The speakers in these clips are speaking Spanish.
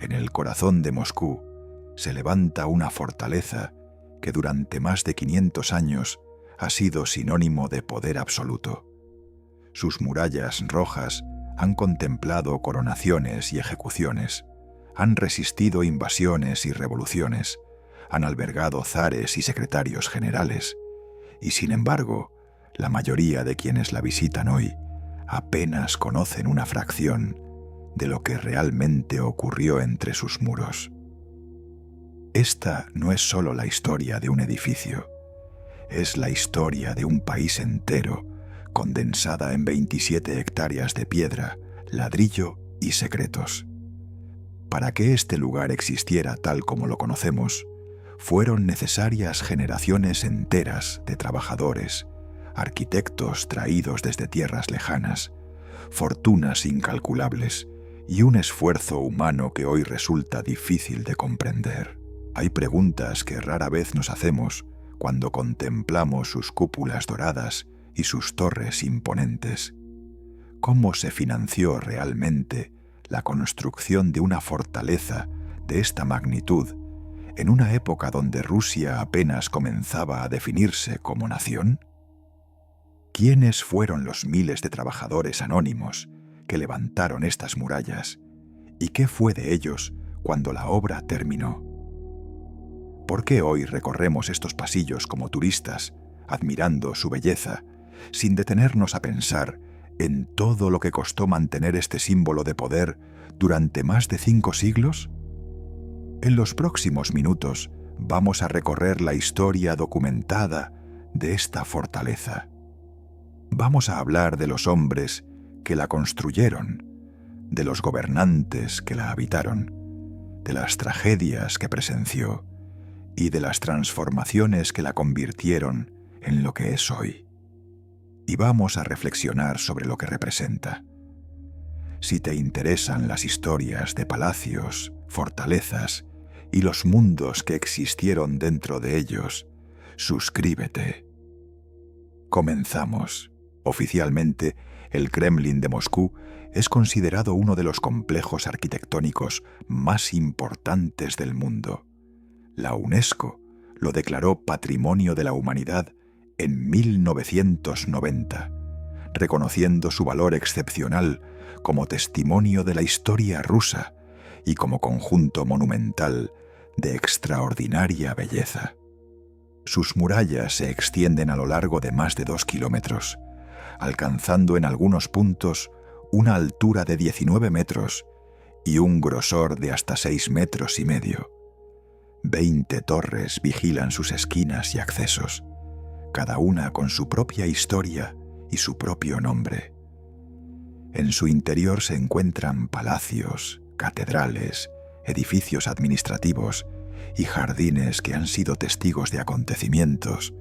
en el corazón de Moscú, se levanta una fortaleza que durante más de 500 años ha sido sinónimo de poder absoluto. Sus murallas rojas han contemplado coronaciones y ejecuciones, han resistido invasiones y revoluciones, han albergado zares y secretarios generales, y sin embargo, la mayoría de quienes la visitan hoy apenas conocen una fracción de lo que realmente ocurrió entre sus muros. Esta no es solo la historia de un edificio, es la historia de un país entero, condensada en 27 hectáreas de piedra, ladrillo y secretos. Para que este lugar existiera tal como lo conocemos, fueron necesarias generaciones enteras de trabajadores, arquitectos traídos desde tierras lejanas, fortunas incalculables y un esfuerzo humano que hoy resulta difícil de comprender. Hay preguntas que rara vez nos hacemos cuando contemplamos sus cúpulas doradas y sus torres imponentes. ¿Cómo se financió realmente la construcción de una fortaleza de esta magnitud en una época donde Rusia apenas comenzaba a definirse como nación? ¿Quiénes fueron los miles de trabajadores anónimos que levantaron estas murallas? ¿Y qué fue de ellos cuando la obra terminó? ¿Por qué hoy recorremos estos pasillos como turistas, admirando su belleza, sin detenernos a pensar en todo lo que costó mantener este símbolo de poder durante más de 5 siglos? En los próximos minutos vamos a recorrer la historia documentada de esta fortaleza. Vamos a hablar de los hombres que la construyeron, de los gobernantes que la habitaron, de las tragedias que presenció y de las transformaciones que la convirtieron en lo que es hoy. Y vamos a reflexionar sobre lo que representa. Si te interesan las historias de palacios, fortalezas y los mundos que existieron dentro de ellos, suscríbete. Comenzamos. Oficialmente, el Kremlin de Moscú es considerado uno de los complejos arquitectónicos más importantes del mundo. La UNESCO lo declaró Patrimonio de la Humanidad en 1990, reconociendo su valor excepcional como testimonio de la historia rusa y como conjunto monumental de extraordinaria belleza. Sus murallas se extienden a lo largo de más de 2 kilómetros, alcanzando en algunos puntos una altura de 19 metros y un grosor de hasta 6,5 metros. 20 torres vigilan sus esquinas y accesos, cada una con su propia historia y su propio nombre. En su interior se encuentran palacios, catedrales, edificios administrativos y jardines que han sido testigos de acontecimientos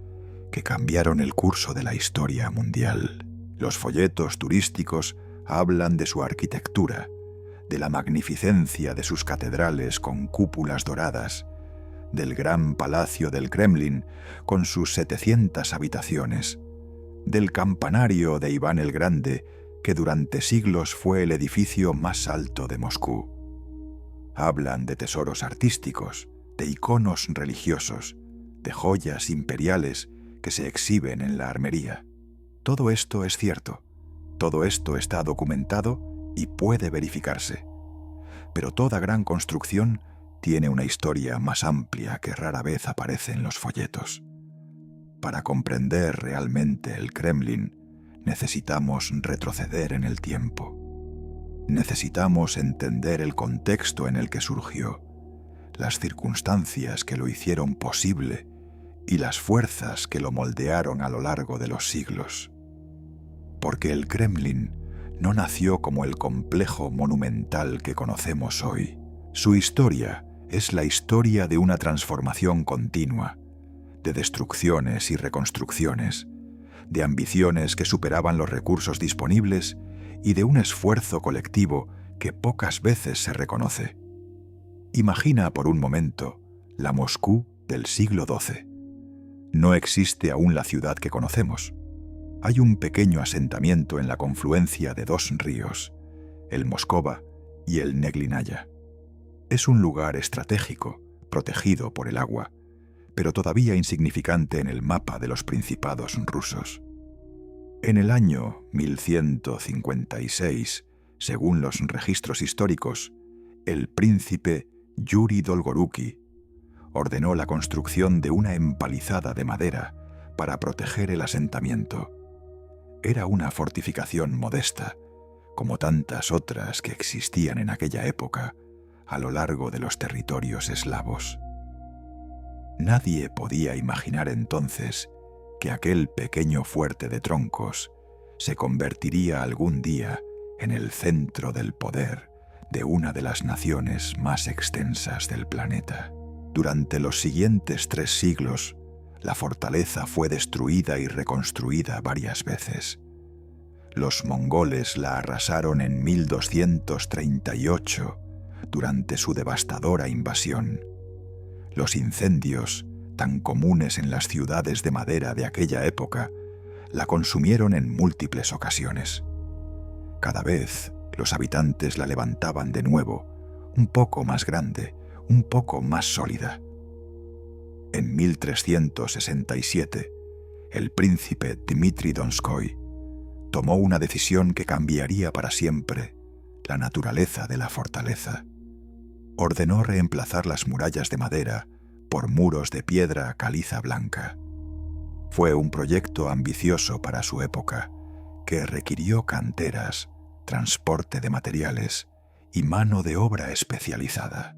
que cambiaron el curso de la historia mundial. Los folletos turísticos hablan de su arquitectura, de la magnificencia de sus catedrales con cúpulas doradas, del gran palacio del Kremlin con sus 700 habitaciones, del campanario de Iván el Grande, que durante siglos fue el edificio más alto de Moscú. Hablan de tesoros artísticos, de iconos religiosos, de joyas imperiales que se exhiben en la armería. Todo esto es cierto, todo esto está documentado y puede verificarse. Pero toda gran construcción tiene una historia más amplia que rara vez aparece en los folletos. Para comprender realmente el Kremlin, necesitamos retroceder en el tiempo. Necesitamos entender el contexto en el que surgió, las circunstancias que lo hicieron posible y las fuerzas que lo moldearon a lo largo de los siglos. Porque el Kremlin no nació como el complejo monumental que conocemos hoy. Su historia es la historia de una transformación continua, de destrucciones y reconstrucciones, de ambiciones que superaban los recursos disponibles y de un esfuerzo colectivo que pocas veces se reconoce. Imagina por un momento la Moscú del siglo XII. No existe aún la ciudad que conocemos. Hay un pequeño asentamiento en la confluencia de 2 ríos, el Moscova y el Neglinaya. Es un lugar estratégico, protegido por el agua, pero todavía insignificante en el mapa de los principados rusos. En el año 1156, según los registros históricos, el príncipe Yuri Dolgoruki ordenó la construcción de una empalizada de madera para proteger el asentamiento. Era una fortificación modesta, como tantas otras que existían en aquella época a lo largo de los territorios eslavos. Nadie podía imaginar entonces que aquel pequeño fuerte de troncos se convertiría algún día en el centro del poder de una de las naciones más extensas del planeta. Durante los siguientes 3 siglos, la fortaleza fue destruida y reconstruida varias veces. Los mongoles la arrasaron en 1238 durante su devastadora invasión. Los incendios, tan comunes en las ciudades de madera de aquella época, la consumieron en múltiples ocasiones. Cada vez los habitantes la levantaban de nuevo, un poco más grande, un poco más sólida. En 1367, el príncipe Dmitri Donskoy tomó una decisión que cambiaría para siempre la naturaleza de la fortaleza. Ordenó reemplazar las murallas de madera por muros de piedra caliza blanca. Fue un proyecto ambicioso para su época, que requirió canteras, transporte de materiales y mano de obra especializada.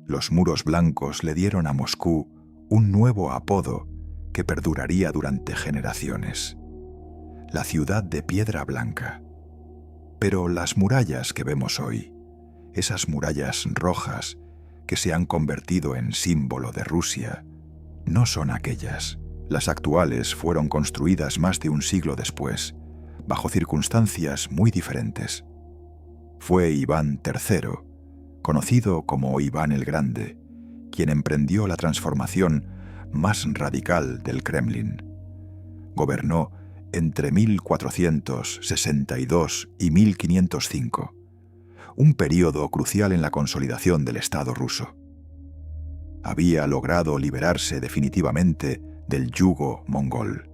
Los muros blancos le dieron a Moscú un nuevo apodo que perduraría durante generaciones: la ciudad de piedra blanca. Pero las murallas que vemos hoy, esas murallas rojas que se han convertido en símbolo de Rusia, no son aquellas. Las actuales fueron construidas más de un siglo después, bajo circunstancias muy diferentes. Fue Iván III, conocido como Iván el Grande, quien emprendió la transformación más radical del Kremlin. Gobernó entre 1462 y 1505, un período crucial en la consolidación del Estado ruso. Había logrado liberarse definitivamente del yugo mongol.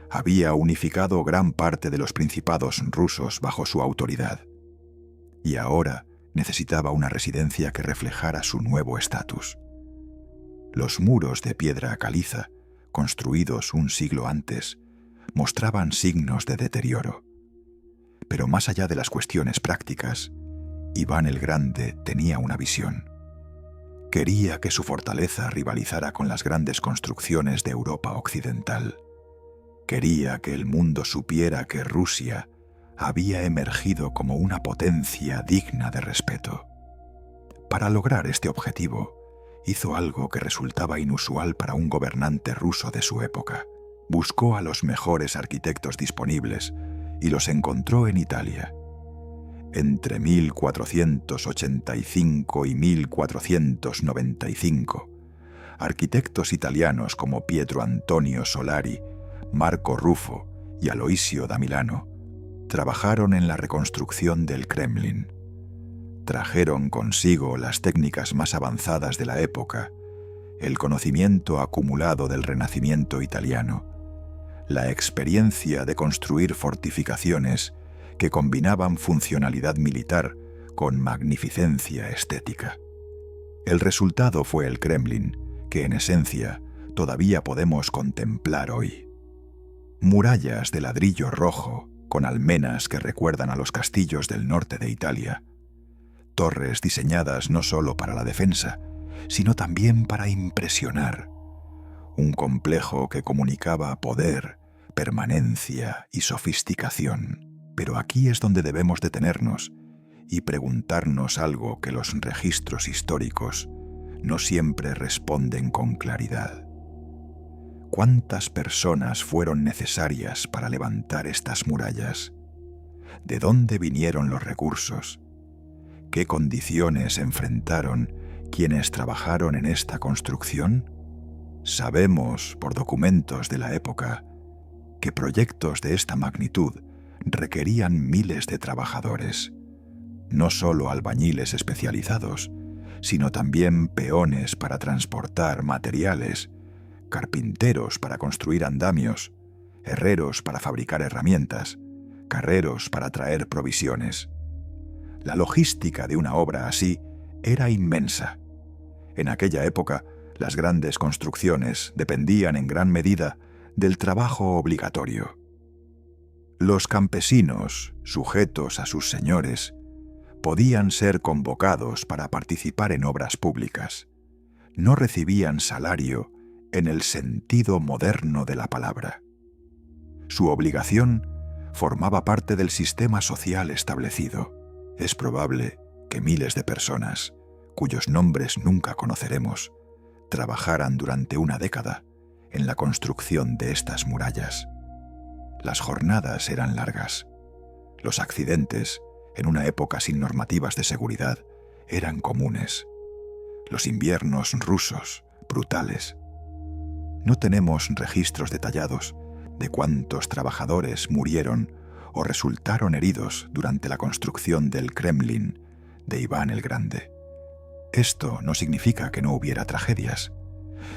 Había unificado gran parte de los principados rusos bajo su autoridad. Y ahora necesitaba una residencia que reflejara su nuevo estatus. Los muros de piedra caliza, construidos un siglo antes, mostraban signos de deterioro. Pero más allá de las cuestiones prácticas, Iván el Grande tenía una visión. Quería que su fortaleza rivalizara con las grandes construcciones de Europa occidental. Quería que el mundo supiera que Rusia había emergido como una potencia digna de respeto. Para lograr este objetivo, hizo algo que resultaba inusual para un gobernante ruso de su época. Buscó a los mejores arquitectos disponibles y los encontró en Italia. Entre 1485 y 1495, arquitectos italianos como Pietro Antonio Solari, Marco Ruffo y Aloisio da Milano trabajaron en la reconstrucción del Kremlin. Trajeron consigo las técnicas más avanzadas de la época, el conocimiento acumulado del Renacimiento italiano, la experiencia de construir fortificaciones que combinaban funcionalidad militar con magnificencia estética. El resultado fue el Kremlin, que en esencia todavía podemos contemplar hoy. Murallas de ladrillo rojo, con almenas que recuerdan a los castillos del norte de Italia. Torres diseñadas no solo para la defensa, sino también para impresionar. Un complejo que comunicaba poder, permanencia y sofisticación. Pero aquí es donde debemos detenernos y preguntarnos algo que los registros históricos no siempre responden con claridad. ¿Cuántas personas fueron necesarias para levantar estas murallas? ¿De dónde vinieron los recursos? ¿Qué condiciones enfrentaron quienes trabajaron en esta construcción? Sabemos, por documentos de la época, que proyectos de esta magnitud requerían miles de trabajadores, no solo albañiles especializados, sino también peones para transportar materiales, carpinteros para construir andamios, herreros para fabricar herramientas, carreros para traer provisiones. La logística de una obra así era inmensa. En aquella época, las grandes construcciones dependían en gran medida del trabajo obligatorio. Los campesinos, sujetos a sus señores, podían ser convocados para participar en obras públicas. No recibían salario en el sentido moderno de la palabra. Su obligación formaba parte del sistema social establecido. Es probable que miles de personas, cuyos nombres nunca conoceremos, trabajaran durante una década en la construcción de estas murallas. Las jornadas eran largas. Los accidentes, en una época sin normativas de seguridad, eran comunes. Los inviernos rusos, brutales. No tenemos registros detallados de cuántos trabajadores murieron o resultaron heridos durante la construcción del Kremlin de Iván el Grande. Esto no significa que no hubiera tragedias.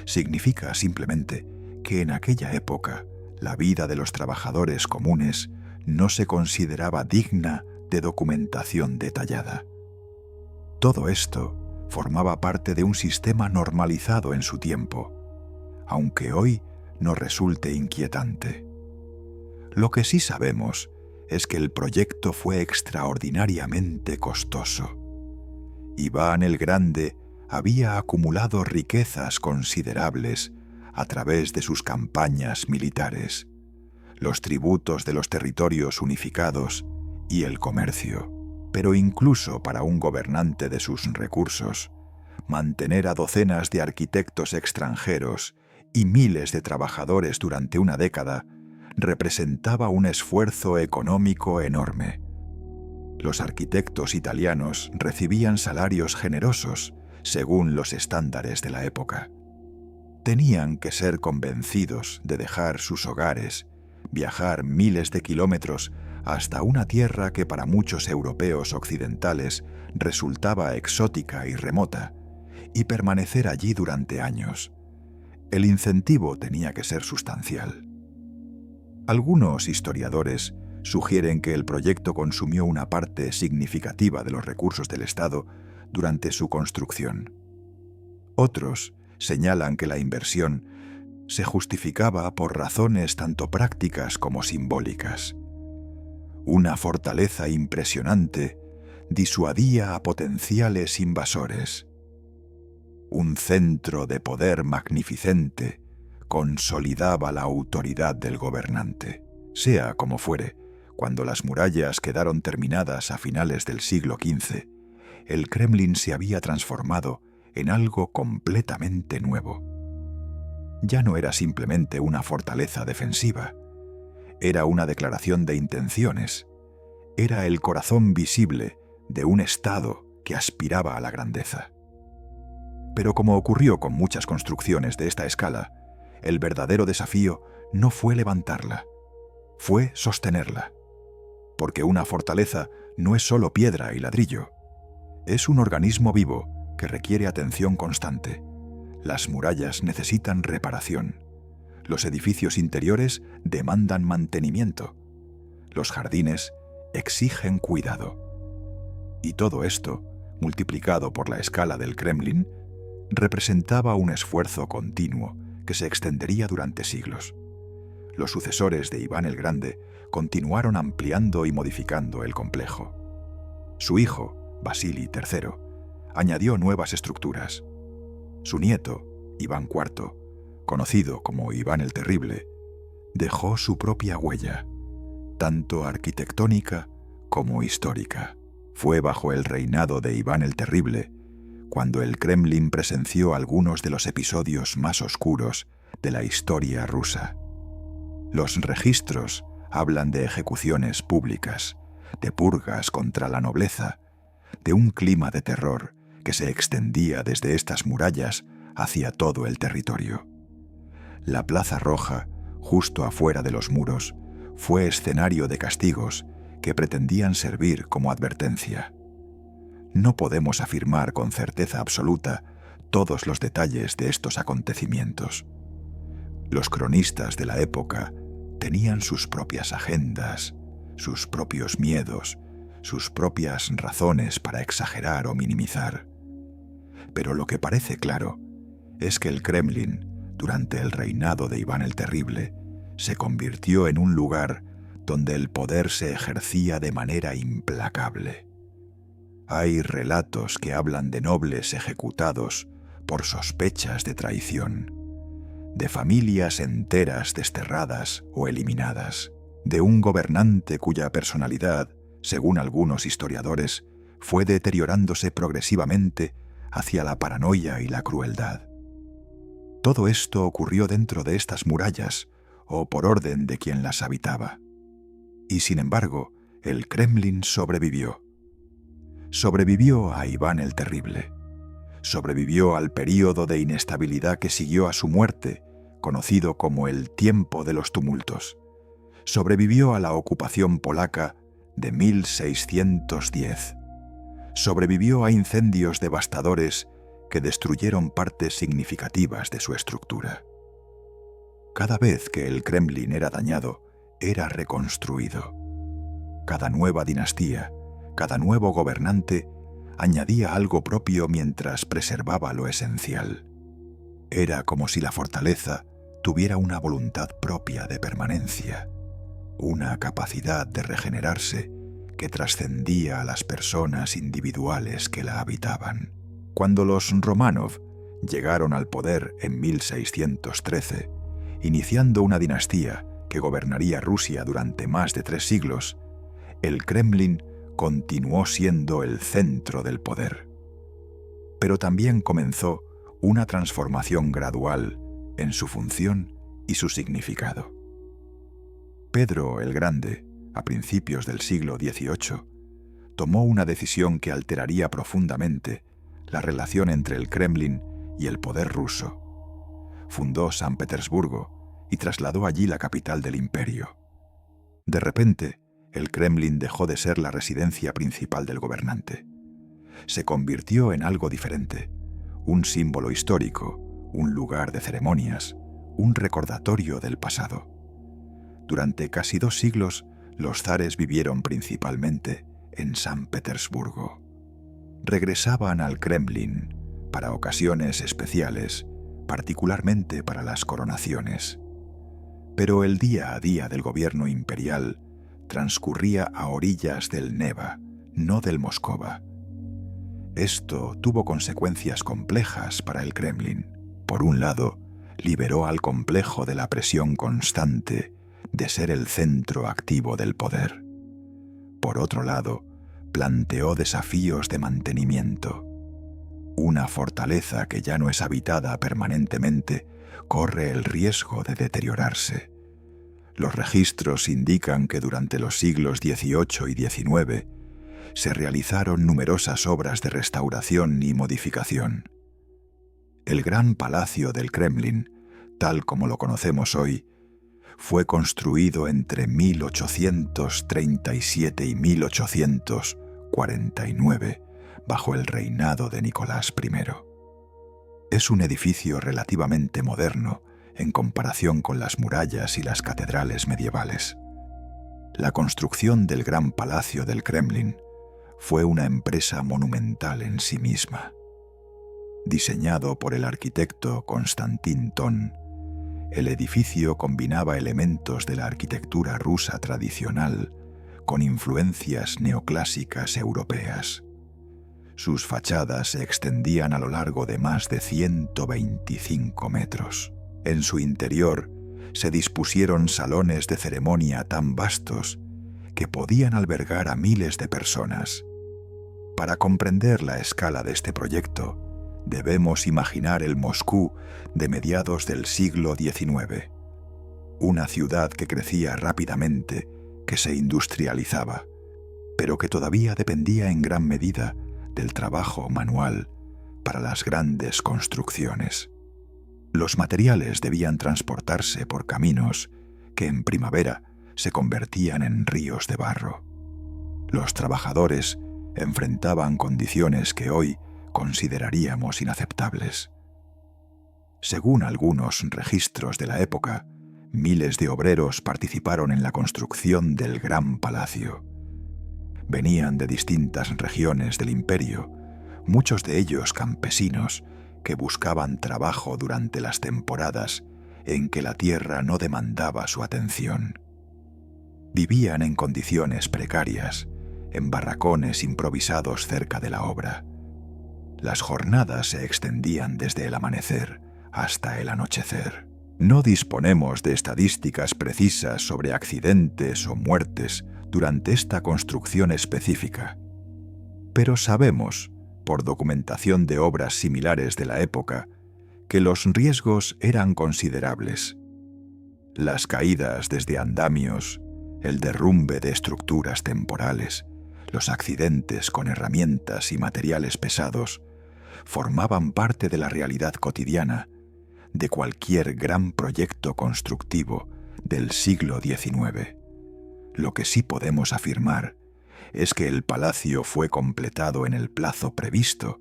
Significa simplemente que en aquella época la vida de los trabajadores comunes no se consideraba digna de documentación detallada. Todo esto formaba parte de un sistema normalizado en su tiempo, aunque hoy nos resulte inquietante. Lo que sí sabemos es que el proyecto fue extraordinariamente costoso. Iván el Grande había acumulado riquezas considerables a través de sus campañas militares, los tributos de los territorios unificados y el comercio. Pero incluso para un gobernante de sus recursos, mantener a docenas de arquitectos extranjeros y miles de trabajadores durante una década representaba un esfuerzo económico enorme. Los arquitectos italianos recibían salarios generosos según los estándares de la época. Tenían que ser convencidos de dejar sus hogares, viajar miles de kilómetros hasta una tierra que para muchos europeos occidentales resultaba exótica y remota, y permanecer allí durante años. El incentivo tenía que ser sustancial. Algunos historiadores sugieren que el proyecto consumió una parte significativa de los recursos del Estado durante su construcción. Otros señalan que la inversión se justificaba por razones tanto prácticas como simbólicas. Una fortaleza impresionante disuadía a potenciales invasores. Un centro de poder magnificente consolidaba la autoridad del gobernante. Sea como fuere, cuando las murallas quedaron terminadas a finales del siglo XV, el Kremlin se había transformado en algo completamente nuevo. Ya no era simplemente una fortaleza defensiva, era una declaración de intenciones, era el corazón visible de un Estado que aspiraba a la grandeza. Pero como ocurrió con muchas construcciones de esta escala, el verdadero desafío no fue levantarla, fue sostenerla. Porque una fortaleza no es solo piedra y ladrillo, es un organismo vivo que requiere atención constante. Las murallas necesitan reparación. Los edificios interiores demandan mantenimiento. Los jardines exigen cuidado. Y todo esto, multiplicado por la escala del Kremlin, representaba un esfuerzo continuo que se extendería durante siglos. Los sucesores de Iván el Grande continuaron ampliando y modificando el complejo. Su hijo, Vasili III, añadió nuevas estructuras. Su nieto, Iván IV, conocido como Iván el Terrible, dejó su propia huella, tanto arquitectónica como histórica. Fue bajo el reinado de Iván el Terrible cuando el Kremlin presenció algunos de los episodios más oscuros de la historia rusa. Los registros hablan de ejecuciones públicas, de purgas contra la nobleza, de un clima de terror que se extendía desde estas murallas hacia todo el territorio. La Plaza Roja, justo afuera de los muros, fue escenario de castigos que pretendían servir como advertencia. no podemos afirmar con certeza absoluta todos los detalles de estos acontecimientos. Los cronistas de la época tenían sus propias agendas, sus propios miedos, sus propias razones para exagerar o minimizar. Pero lo que parece claro es que el Kremlin, durante el reinado de Iván el Terrible, se convirtió en un lugar donde el poder se ejercía de manera implacable. Hay relatos que hablan de nobles ejecutados por sospechas de traición, de familias enteras desterradas o eliminadas, de un gobernante cuya personalidad, según algunos historiadores, fue deteriorándose progresivamente hacia la paranoia y la crueldad. Todo esto ocurrió dentro de estas murallas o por orden de quien las habitaba. Y sin embargo, el Kremlin sobrevivió. Sobrevivió a Iván el Terrible. Sobrevivió al período de inestabilidad que siguió a su muerte, conocido como el Tiempo de los Tumultos. Sobrevivió a la ocupación polaca de 1610. Sobrevivió a incendios devastadores que destruyeron partes significativas de su estructura. Cada vez que el Kremlin era dañado, era reconstruido. Cada nueva dinastía, cada nuevo gobernante, añadía algo propio mientras preservaba lo esencial. Era como si la fortaleza tuviera una voluntad propia de permanencia, una capacidad de regenerarse que trascendía a las personas individuales que la habitaban. Cuando los Románov llegaron al poder en 1613, iniciando una dinastía que gobernaría Rusia durante más de 3 siglos, el Kremlin continuó siendo el centro del poder. Pero también comenzó una transformación gradual en su función y su significado. Pedro el Grande, a principios del siglo XVIII, tomó una decisión que alteraría profundamente la relación entre el Kremlin y el poder ruso. Fundó San Petersburgo y trasladó allí la capital del imperio. De repente, el Kremlin dejó de ser la residencia principal del gobernante. Se convirtió en algo diferente, un símbolo histórico, un lugar de ceremonias, un recordatorio del pasado. Durante casi 2 siglos, los zares vivieron principalmente en San Petersburgo. Regresaban al Kremlin para ocasiones especiales, particularmente para las coronaciones. Pero el día a día del gobierno imperial transcurría a orillas del Neva, no del Moscova. Esto tuvo consecuencias complejas para el Kremlin. Por un lado, liberó al complejo de la presión constante de ser el centro activo del poder. Por otro lado, planteó desafíos de mantenimiento. Una fortaleza que ya no es habitada permanentemente corre el riesgo de deteriorarse. Los registros indican que durante los siglos XVIII y XIX se realizaron numerosas obras de restauración y modificación. El gran palacio del Kremlin, tal como lo conocemos hoy, fue construido entre 1837 y 1849, bajo el reinado de Nicolás I. Es un edificio relativamente moderno en comparación con las murallas y las catedrales medievales. La construcción del gran palacio del Kremlin fue una empresa monumental en sí misma. Diseñado por el arquitecto Konstantin Thon, el edificio combinaba elementos de la arquitectura rusa tradicional con influencias neoclásicas europeas. Sus fachadas se extendían a lo largo de más de 125 metros. En su interior se dispusieron salones de ceremonia tan vastos que podían albergar a miles de personas. Para comprender la escala de este proyecto, debemos imaginar el Moscú de mediados del siglo XIX, una ciudad que crecía rápidamente, que se industrializaba, pero que todavía dependía en gran medida del trabajo manual para las grandes construcciones. Los materiales debían transportarse por caminos que en primavera se convertían en ríos de barro. Los trabajadores enfrentaban condiciones que hoy consideraríamos inaceptables. Según algunos registros de la época, miles de obreros participaron en la construcción del Gran Palacio. Venían de distintas regiones del imperio, muchos de ellos campesinos que buscaban trabajo durante las temporadas en que la tierra no demandaba su atención. Vivían en condiciones precarias, en barracones improvisados cerca de la obra. Las jornadas se extendían desde el amanecer hasta el anochecer. No disponemos de estadísticas precisas sobre accidentes o muertes durante esta construcción específica, pero sabemos, por documentación de obras similares de la época, que los riesgos eran considerables. Las caídas desde andamios, el derrumbe de estructuras temporales, los accidentes con herramientas y materiales pesados, formaban parte de la realidad cotidiana de cualquier gran proyecto constructivo del siglo XIX. Lo que sí podemos afirmar es que el palacio fue completado en el plazo previsto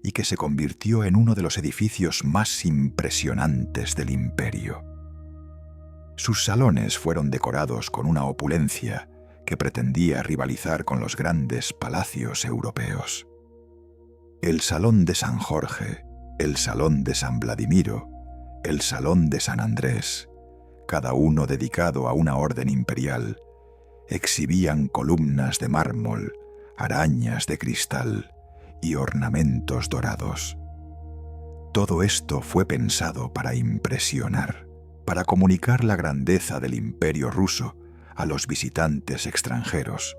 y que se convirtió en uno de los edificios más impresionantes del imperio. Sus salones fueron decorados con una opulencia que pretendía rivalizar con los grandes palacios europeos. El Salón de San Jorge, el Salón de San Vladimiro, el Salón de San Andrés, cada uno dedicado a una orden imperial, exhibían columnas de mármol, arañas de cristal y ornamentos dorados. Todo esto fue pensado para impresionar, para comunicar la grandeza del Imperio ruso a los visitantes extranjeros,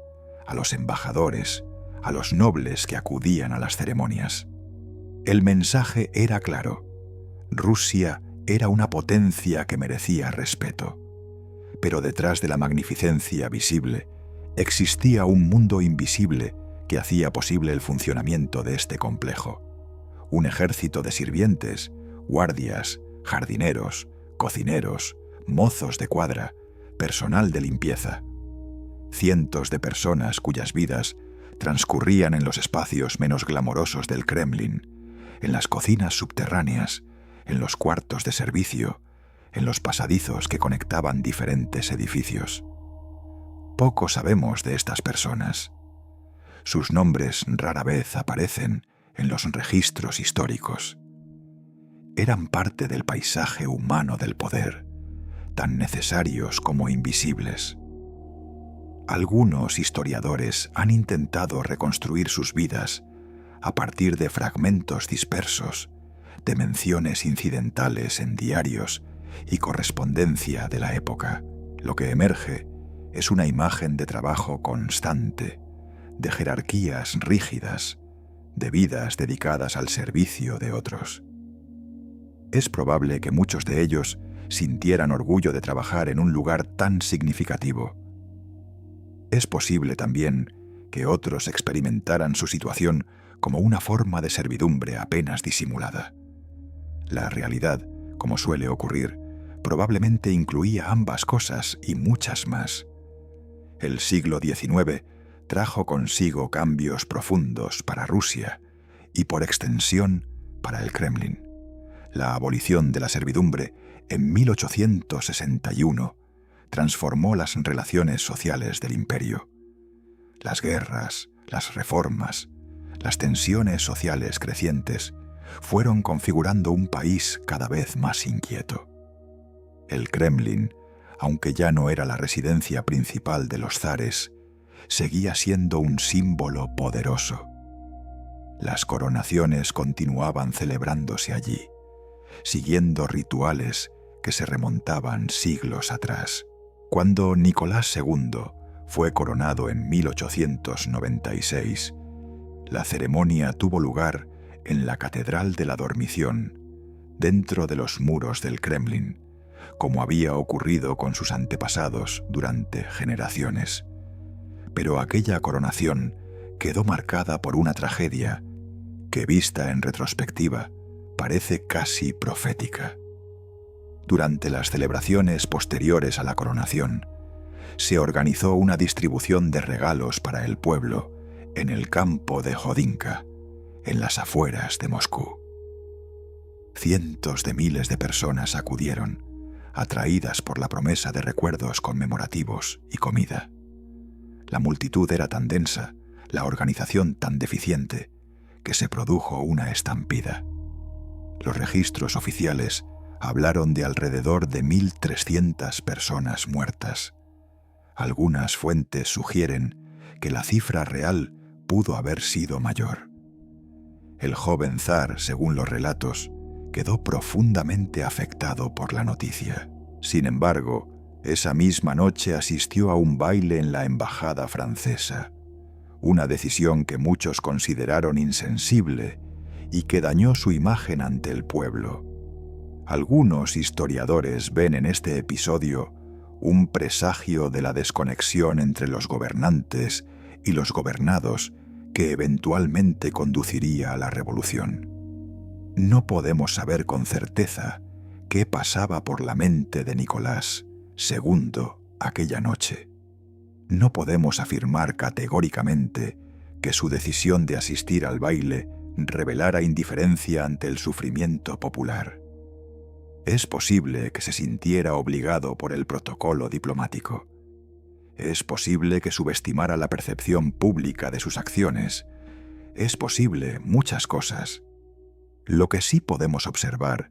a los embajadores, a los nobles que acudían a las ceremonias. El mensaje era claro: Rusia era una potencia que merecía respeto. Pero detrás de la magnificencia visible existía un mundo invisible que hacía posible el funcionamiento de este complejo. Un ejército de sirvientes, guardias, jardineros, cocineros, mozos de cuadra, personal de limpieza. Cientos de personas cuyas vidas transcurrían en los espacios menos glamorosos del Kremlin, en las cocinas subterráneas, en los cuartos de servicio, en los pasadizos que conectaban diferentes edificios. Poco sabemos de estas personas. Sus nombres rara vez aparecen en los registros históricos. Eran parte del paisaje humano del poder, tan necesarios como invisibles. Algunos historiadores han intentado reconstruir sus vidas a partir de fragmentos dispersos, de menciones incidentales en diarios y correspondencia de la época. Lo que emerge es una imagen de trabajo constante, de jerarquías rígidas, de vidas dedicadas al servicio de otros. Es probable que muchos de ellos sintieran orgullo de trabajar en un lugar tan significativo. Es posible también que otros experimentaran su situación como una forma de servidumbre apenas disimulada. La realidad, como suele ocurrir, probablemente incluía ambas cosas y muchas más. El siglo XIX trajo consigo cambios profundos para Rusia y, por extensión, para el Kremlin. La abolición de la servidumbre en 1861 transformó las relaciones sociales del imperio. Las guerras, las reformas, las tensiones sociales crecientes fueron configurando un país cada vez más inquieto. El Kremlin, aunque ya no era la residencia principal de los zares, seguía siendo un símbolo poderoso. Las coronaciones continuaban celebrándose allí, siguiendo rituales que se remontaban siglos atrás. Cuando Nicolás II fue coronado en 1896, la ceremonia tuvo lugar en la Catedral de la Dormición, dentro de los muros del Kremlin, como había ocurrido con sus antepasados durante generaciones. Pero aquella coronación quedó marcada por una tragedia que, vista en retrospectiva, parece casi profética. Durante las celebraciones posteriores a la coronación, se organizó una distribución de regalos para el pueblo en el campo de Jodinka, en las afueras de Moscú. Cientos de miles de personas acudieron, atraídas por la promesa de recuerdos conmemorativos y comida. La multitud era tan densa, la organización tan deficiente, que se produjo una estampida. Los registros oficiales hablaron de alrededor de 1.300 personas muertas. Algunas fuentes sugieren que la cifra real pudo haber sido mayor. El joven zar, según los relatos, quedó profundamente afectado por la noticia. Sin embargo, esa misma noche asistió a un baile en la embajada francesa, una decisión que muchos consideraron insensible y que dañó su imagen ante el pueblo. Algunos historiadores ven en este episodio un presagio de la desconexión entre los gobernantes y los gobernados que eventualmente conduciría a la revolución. No podemos saber con certeza qué pasaba por la mente de Nicolás II aquella noche. No podemos afirmar categóricamente que su decisión de asistir al baile revelara indiferencia ante el sufrimiento popular. Es posible que se sintiera obligado por el protocolo diplomático. Es posible que subestimara la percepción pública de sus acciones. Es posible muchas cosas. Lo que sí podemos observar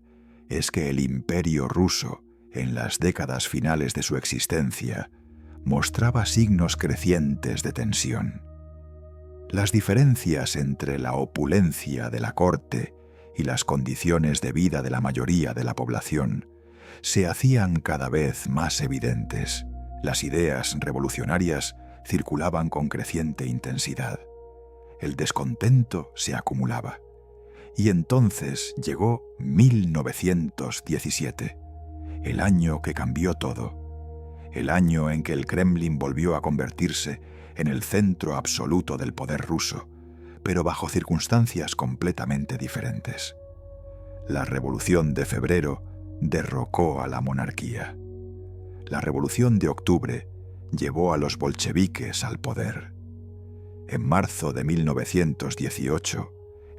es que el Imperio ruso, en las décadas finales de su existencia, mostraba signos crecientes de tensión. Las diferencias entre la opulencia de la corte y las condiciones de vida de la mayoría de la población se hacían cada vez más evidentes. Las ideas revolucionarias circulaban con creciente intensidad. El descontento se acumulaba. Y entonces llegó 1917, el año que cambió todo, el año en que el Kremlin volvió a convertirse en el centro absoluto del poder ruso, pero bajo circunstancias completamente diferentes. La Revolución de Febrero derrocó a la monarquía. La Revolución de Octubre llevó a los bolcheviques al poder. En marzo de 1918,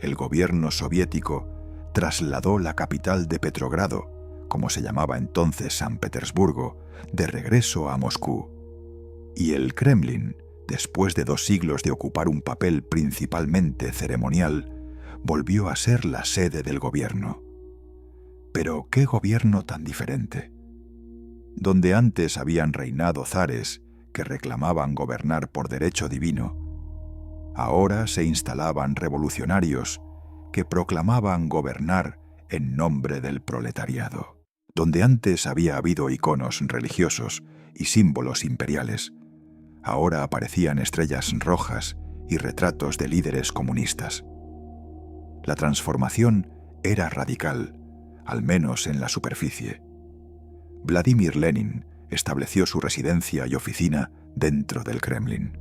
el gobierno soviético trasladó la capital de Petrogrado, como se llamaba entonces San Petersburgo, de regreso a Moscú. Y el Kremlin, después de 2 siglos de ocupar un papel principalmente ceremonial, volvió a ser la sede del gobierno. Pero ¿qué gobierno tan diferente? Donde antes habían reinado zares que reclamaban gobernar por derecho divino, ahora se instalaban revolucionarios que proclamaban gobernar en nombre del proletariado. Donde antes había habido iconos religiosos y símbolos imperiales, ahora aparecían estrellas rojas y retratos de líderes comunistas. La transformación era radical, al menos en la superficie. Vladimir Lenin estableció su residencia y oficina dentro del Kremlin.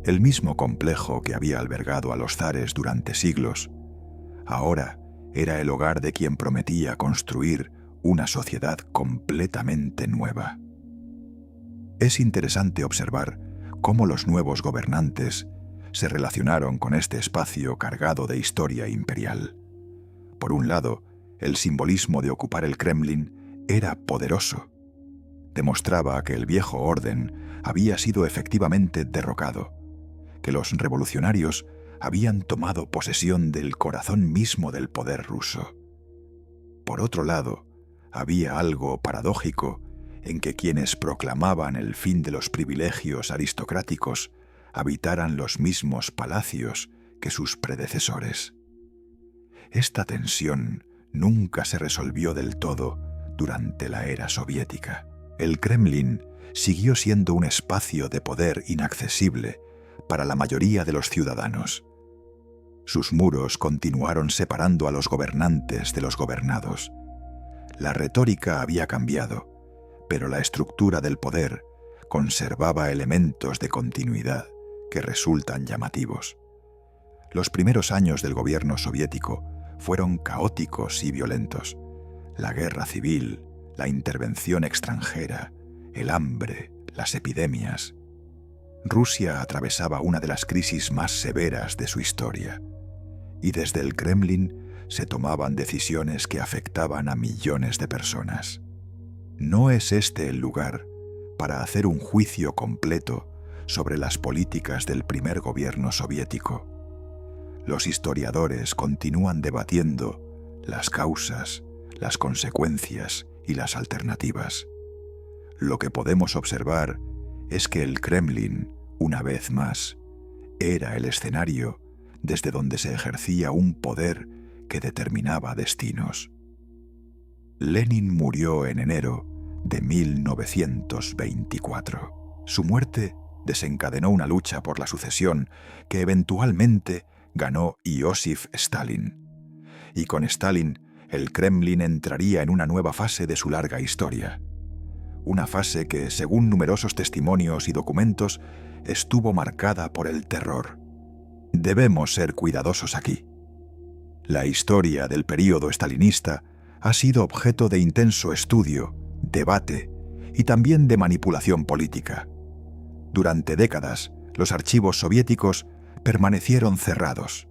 El mismo complejo que había albergado a los zares durante siglos, ahora era el hogar de quien prometía construir una sociedad completamente nueva. Es interesante observar cómo los nuevos gobernantes se relacionaron con este espacio cargado de historia imperial. Por un lado, el simbolismo de ocupar el Kremlin era poderoso. Demostraba que el viejo orden había sido efectivamente derrocado, que los revolucionarios habían tomado posesión del corazón mismo del poder ruso. Por otro lado, había algo paradójico en que quienes proclamaban el fin de los privilegios aristocráticos habitaran los mismos palacios que sus predecesores. Esta tensión nunca se resolvió del todo durante la era soviética. El Kremlin siguió siendo un espacio de poder inaccesible para la mayoría de los ciudadanos. Sus muros continuaron separando a los gobernantes de los gobernados. La retórica había cambiado, pero la estructura del poder conservaba elementos de continuidad que resultan llamativos. Los primeros años del gobierno soviético fueron caóticos y violentos. La guerra civil, la intervención extranjera, el hambre, las epidemias. Rusia atravesaba una de las crisis más severas de su historia, y desde el Kremlin se tomaban decisiones que afectaban a millones de personas. No es este el lugar para hacer un juicio completo sobre las políticas del primer gobierno soviético. Los historiadores continúan debatiendo las causas, las consecuencias y las alternativas. Lo que podemos observar es que el Kremlin, una vez más, era el escenario desde donde se ejercía un poder que determinaba destinos. Lenin murió en enero de 1924. Su muerte desencadenó una lucha por la sucesión que eventualmente ganó Iósif Stalin. Y con Stalin, el Kremlin entraría en una nueva fase de su larga historia. Una fase que, según numerosos testimonios y documentos, estuvo marcada por el terror. Debemos ser cuidadosos aquí. La historia del período stalinista ha sido objeto de intenso estudio, debate y también de manipulación política. Durante décadas, los archivos soviéticos permanecieron cerrados.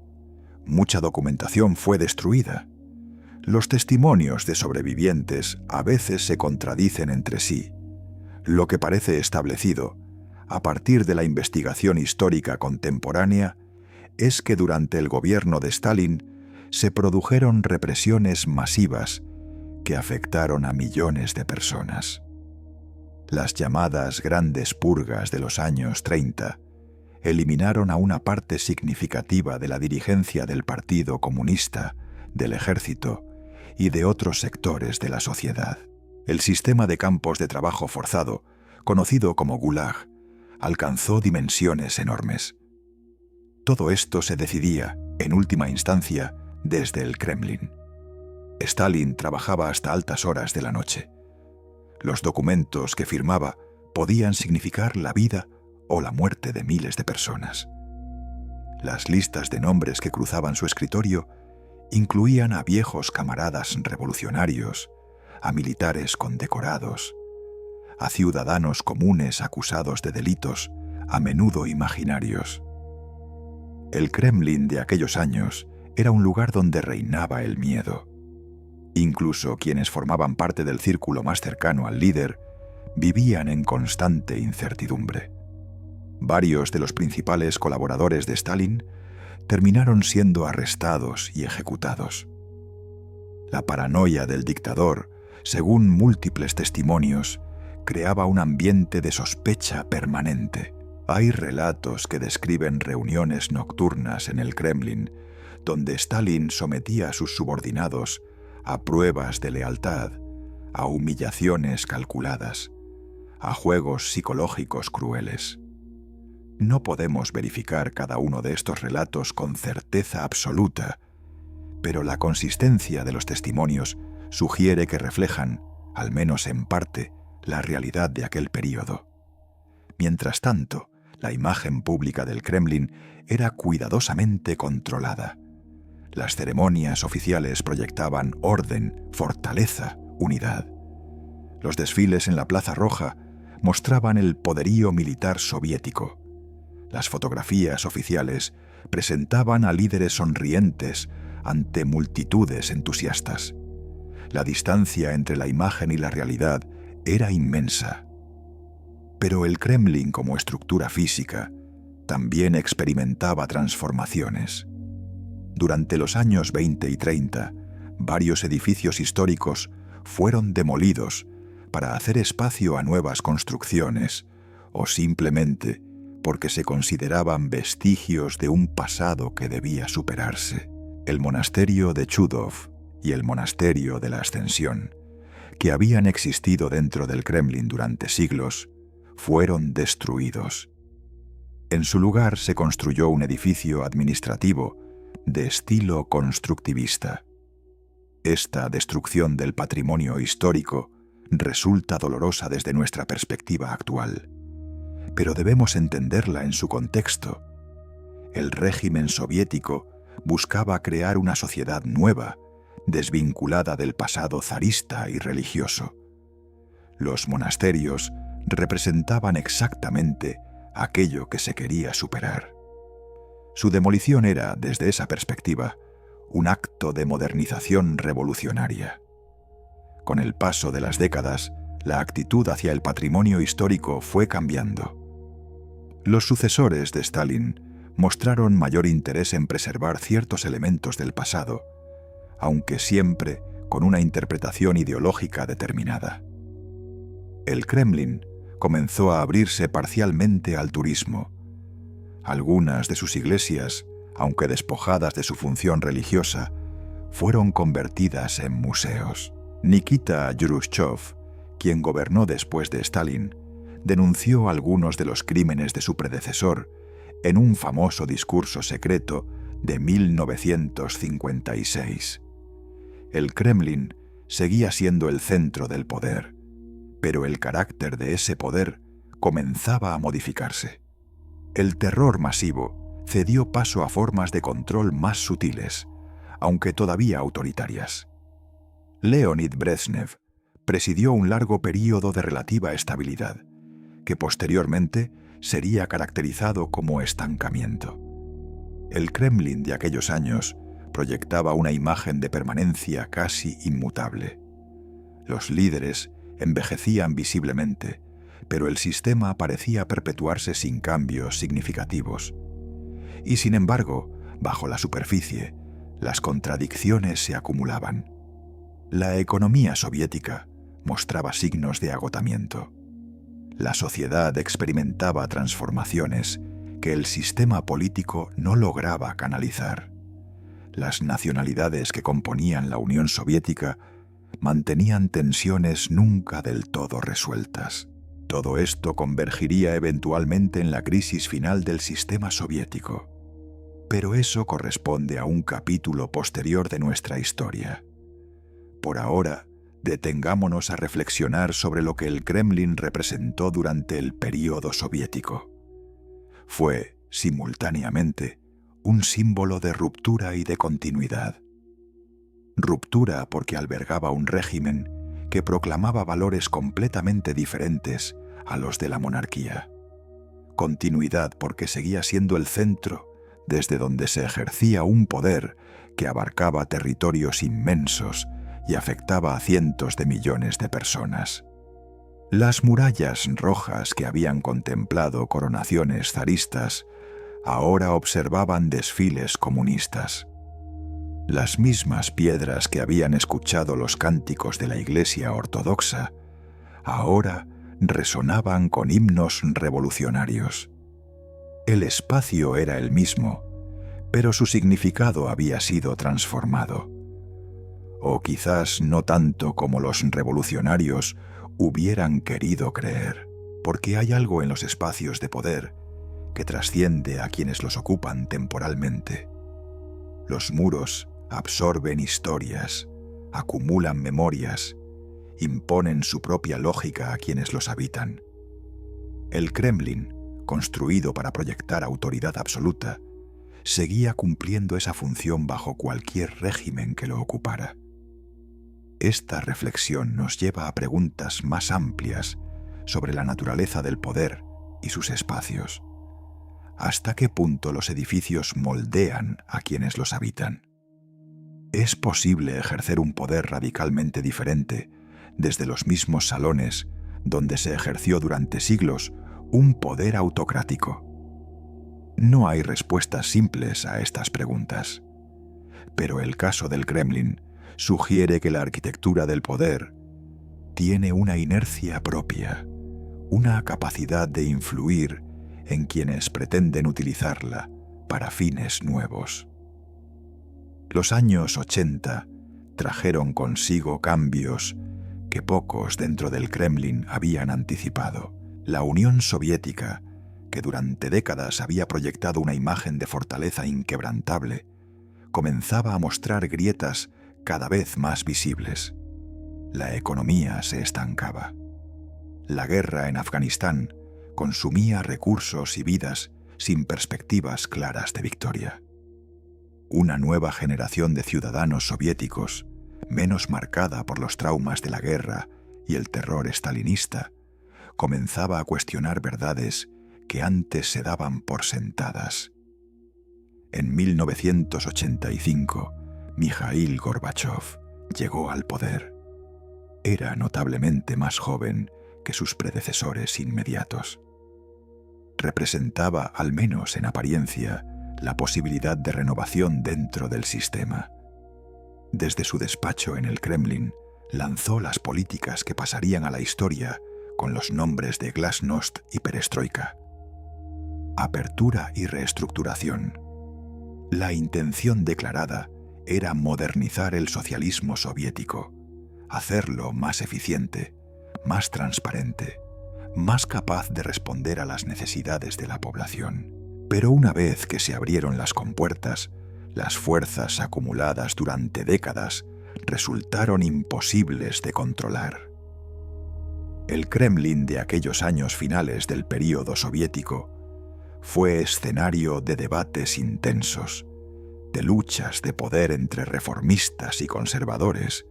Mucha documentación fue destruida. Los testimonios de sobrevivientes a veces se contradicen entre sí. Lo que parece establecido, a partir de la investigación histórica contemporánea, es que durante el gobierno de Stalin se produjeron represiones masivas que afectaron a millones de personas. Las llamadas grandes purgas de los años 30 eliminaron a una parte significativa de la dirigencia del Partido Comunista, del Ejército y de otros sectores de la sociedad. El sistema de campos de trabajo forzado, conocido como Gulag, alcanzó dimensiones enormes. Todo esto se decidía, en última instancia, desde el Kremlin. Stalin trabajaba hasta altas horas de la noche. Los documentos que firmaba podían significar la vida o la muerte de miles de personas. Las listas de nombres que cruzaban su escritorio incluían a viejos camaradas revolucionarios, a militares condecorados, a ciudadanos comunes acusados de delitos, a menudo imaginarios. El Kremlin de aquellos años era un lugar donde reinaba el miedo. Incluso quienes formaban parte del círculo más cercano al líder vivían en constante incertidumbre. Varios de los principales colaboradores de Stalin terminaron siendo arrestados y ejecutados. La paranoia del dictador, según múltiples testimonios, creaba un ambiente de sospecha permanente. Hay relatos que describen reuniones nocturnas en el Kremlin, donde Stalin sometía a sus subordinados a pruebas de lealtad, a humillaciones calculadas, a juegos psicológicos crueles. No podemos verificar cada uno de estos relatos con certeza absoluta, pero la consistencia de los testimonios sugiere que reflejan, al menos en parte, la realidad de aquel período. Mientras tanto, la imagen pública del Kremlin era cuidadosamente controlada. Las ceremonias oficiales proyectaban orden, fortaleza, unidad. Los desfiles en la Plaza Roja mostraban el poderío militar soviético. Las fotografías oficiales presentaban a líderes sonrientes ante multitudes entusiastas. La distancia entre la imagen y la realidad era inmensa. Pero el Kremlin como estructura física también experimentaba transformaciones. Durante los años 20 y 30, varios edificios históricos fueron demolidos para hacer espacio a nuevas construcciones o simplemente porque se consideraban vestigios de un pasado que debía superarse. El monasterio de Chudov y el monasterio de la Ascensión, que habían existido dentro del Kremlin durante siglos, fueron destruidos. En su lugar se construyó un edificio administrativo de estilo constructivista. Esta destrucción del patrimonio histórico resulta dolorosa desde nuestra perspectiva actual, pero debemos entenderla en su contexto. El régimen soviético buscaba crear una sociedad nueva, desvinculada del pasado zarista y religioso. Los monasterios representaban exactamente aquello que se quería superar. Su demolición era, desde esa perspectiva, un acto de modernización revolucionaria. Con el paso de las décadas, la actitud hacia el patrimonio histórico fue cambiando. Los sucesores de Stalin mostraron mayor interés en preservar ciertos elementos del pasado, aunque siempre con una interpretación ideológica determinada. El Kremlin comenzó a abrirse parcialmente al turismo. Algunas de sus iglesias, aunque despojadas de su función religiosa, fueron convertidas en museos. Nikita Khrushchev, quien gobernó después de Stalin, denunció algunos de los crímenes de su predecesor en un famoso discurso secreto de 1956. El Kremlin seguía siendo el centro del poder, pero el carácter de ese poder comenzaba a modificarse. El terror masivo cedió paso a formas de control más sutiles, aunque todavía autoritarias. Leonid Brezhnev presidió un largo período de relativa estabilidad, que posteriormente sería caracterizado como estancamiento. El Kremlin de aquellos años proyectaba una imagen de permanencia casi inmutable. Los líderes envejecían visiblemente, pero el sistema parecía perpetuarse sin cambios significativos. Y sin embargo, bajo la superficie, las contradicciones se acumulaban. La economía soviética mostraba signos de agotamiento. La sociedad experimentaba transformaciones que el sistema político no lograba canalizar. Las nacionalidades que componían la Unión Soviética mantenían tensiones nunca del todo resueltas. Todo esto convergiría eventualmente en la crisis final del sistema soviético. Pero eso corresponde a un capítulo posterior de nuestra historia. Por ahora, detengámonos a reflexionar sobre lo que el Kremlin representó durante el período soviético. Fue, simultáneamente, un símbolo de ruptura y de continuidad. Ruptura porque albergaba un régimen que proclamaba valores completamente diferentes a los de la monarquía. Continuidad porque seguía siendo el centro desde donde se ejercía un poder que abarcaba territorios inmensos y afectaba a cientos de millones de personas. Las murallas rojas que habían contemplado coronaciones zaristas ahora observaban desfiles comunistas. Las mismas piedras que habían escuchado los cánticos de la Iglesia ortodoxa ahora resonaban con himnos revolucionarios. El espacio era el mismo, pero su significado había sido transformado. O quizás no tanto como los revolucionarios hubieran querido creer, porque hay algo en los espacios de poder que trasciende a quienes los ocupan temporalmente. Los muros absorben historias, acumulan memorias, imponen su propia lógica a quienes los habitan. El Kremlin, construido para proyectar autoridad absoluta, seguía cumpliendo esa función bajo cualquier régimen que lo ocupara. Esta reflexión nos lleva a preguntas más amplias sobre la naturaleza del poder y sus espacios. ¿Hasta qué punto los edificios moldean a quienes los habitan? ¿Es posible ejercer un poder radicalmente diferente desde los mismos salones donde se ejerció durante siglos un poder autocrático? No hay respuestas simples a estas preguntas, pero el caso del Kremlin sugiere que la arquitectura del poder tiene una inercia propia, una capacidad de influir en quienes pretenden utilizarla para fines nuevos. Los años 80 trajeron consigo cambios que pocos dentro del Kremlin habían anticipado. La Unión Soviética, que durante décadas había proyectado una imagen de fortaleza inquebrantable, comenzaba a mostrar grietas cada vez más visibles. La economía se estancaba. La guerra en Afganistán consumía recursos y vidas sin perspectivas claras de victoria. Una nueva generación de ciudadanos soviéticos, menos marcada por los traumas de la guerra y el terror estalinista, comenzaba a cuestionar verdades que antes se daban por sentadas. En 1985, Mikhail Gorbachov llegó al poder. Era notablemente más joven que sus predecesores inmediatos. Representaba, al menos en apariencia, la posibilidad de renovación dentro del sistema. Desde su despacho en el Kremlin, lanzó las políticas que pasarían a la historia con los nombres de Glasnost y Perestroika. Apertura y reestructuración. La intención declarada era modernizar el socialismo soviético, hacerlo más eficiente, más transparente, más capaz de responder a las necesidades de la población. Pero una vez que se abrieron las compuertas, las fuerzas acumuladas durante décadas resultaron imposibles de controlar. El Kremlin de aquellos años finales del período soviético fue escenario de debates intensos, de luchas de poder entre reformistas y conservadores,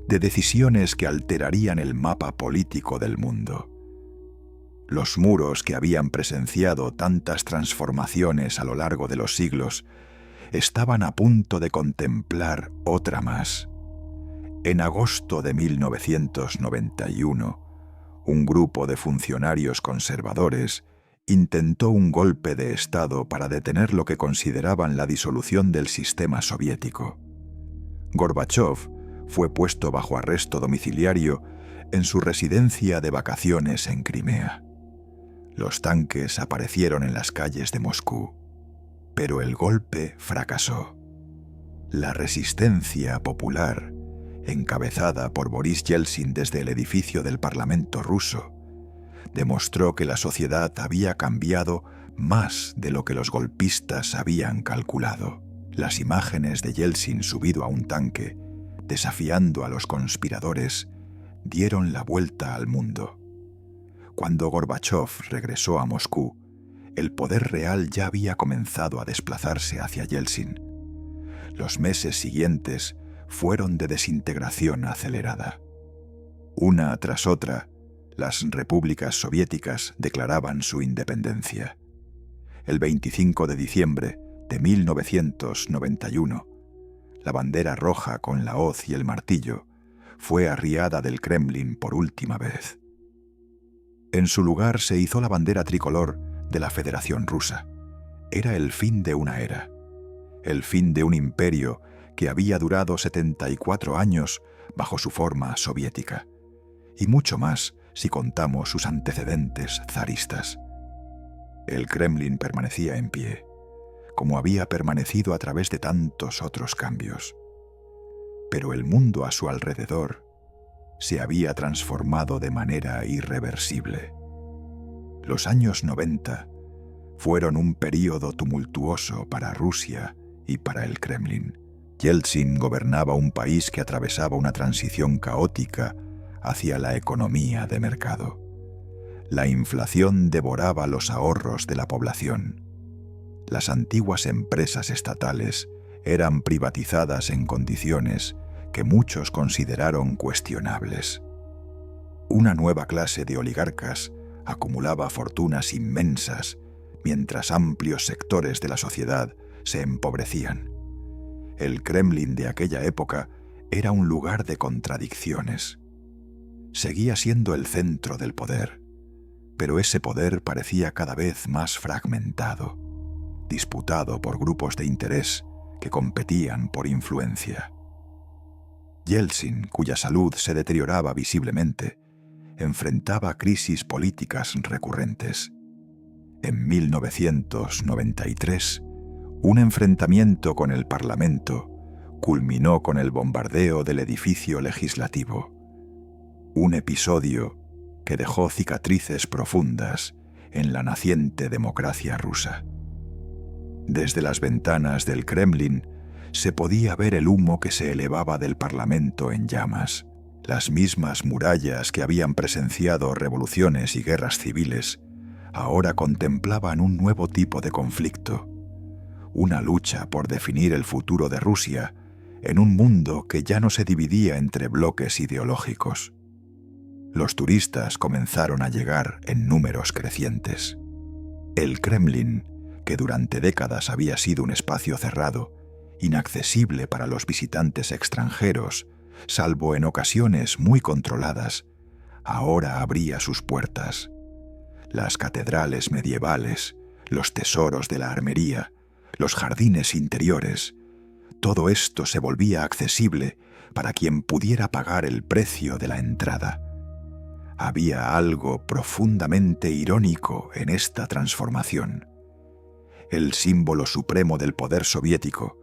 de decisiones que alterarían el mapa político del mundo. Los muros que habían presenciado tantas transformaciones a lo largo de los siglos estaban a punto de contemplar otra más. En agosto de 1991, un grupo de funcionarios conservadores intentó un golpe de Estado para detener lo que consideraban la disolución del sistema soviético. Gorbachov fue puesto bajo arresto domiciliario en su residencia de vacaciones en Crimea. Los tanques aparecieron en las calles de Moscú, pero el golpe fracasó. La resistencia popular, encabezada por Boris Yeltsin desde el edificio del Parlamento ruso, demostró que la sociedad había cambiado más de lo que los golpistas habían calculado. Las imágenes de Yeltsin subido a un tanque, desafiando a los conspiradores, dieron la vuelta al mundo. Cuando Gorbachov regresó a Moscú, el poder real ya había comenzado a desplazarse hacia Yeltsin. Los meses siguientes fueron de desintegración acelerada. Una tras otra, las repúblicas soviéticas declaraban su independencia. El 25 de diciembre de 1991, la bandera roja con la hoz y el martillo fue arriada del Kremlin por última vez. En su lugar se izó la bandera tricolor de la Federación Rusa. Era el fin de una era, el fin de un imperio que había durado 74 años bajo su forma soviética, y mucho más si contamos sus antecedentes zaristas. El Kremlin permanecía en pie, como había permanecido a través de tantos otros cambios. Pero el mundo a su alrededor se había transformado de manera irreversible. Los años 90 fueron un período tumultuoso para Rusia y para el Kremlin. Yeltsin gobernaba un país que atravesaba una transición caótica hacia la economía de mercado. La inflación devoraba los ahorros de la población. Las antiguas empresas estatales eran privatizadas en condiciones que muchos consideraron cuestionables. Una nueva clase de oligarcas acumulaba fortunas inmensas, mientras amplios sectores de la sociedad se empobrecían. El Kremlin de aquella época era un lugar de contradicciones. Seguía siendo el centro del poder, pero ese poder parecía cada vez más fragmentado, disputado por grupos de interés que competían por influencia. Yeltsin, cuya salud se deterioraba visiblemente, enfrentaba crisis políticas recurrentes. En 1993, un enfrentamiento con el Parlamento culminó con el bombardeo del edificio legislativo. Un episodio que dejó cicatrices profundas en la naciente democracia rusa. Desde las ventanas del Kremlin se podía ver el humo que se elevaba del Parlamento en llamas. Las mismas murallas que habían presenciado revoluciones y guerras civiles ahora contemplaban un nuevo tipo de conflicto, una lucha por definir el futuro de Rusia en un mundo que ya no se dividía entre bloques ideológicos. Los turistas comenzaron a llegar en números crecientes. El Kremlin, que durante décadas había sido un espacio cerrado, inaccesible para los visitantes extranjeros, salvo en ocasiones muy controladas, ahora abría sus puertas. Las catedrales medievales, los tesoros de la armería, los jardines interiores, todo esto se volvía accesible para quien pudiera pagar el precio de la entrada. Había algo profundamente irónico en esta transformación. El símbolo supremo del poder soviético,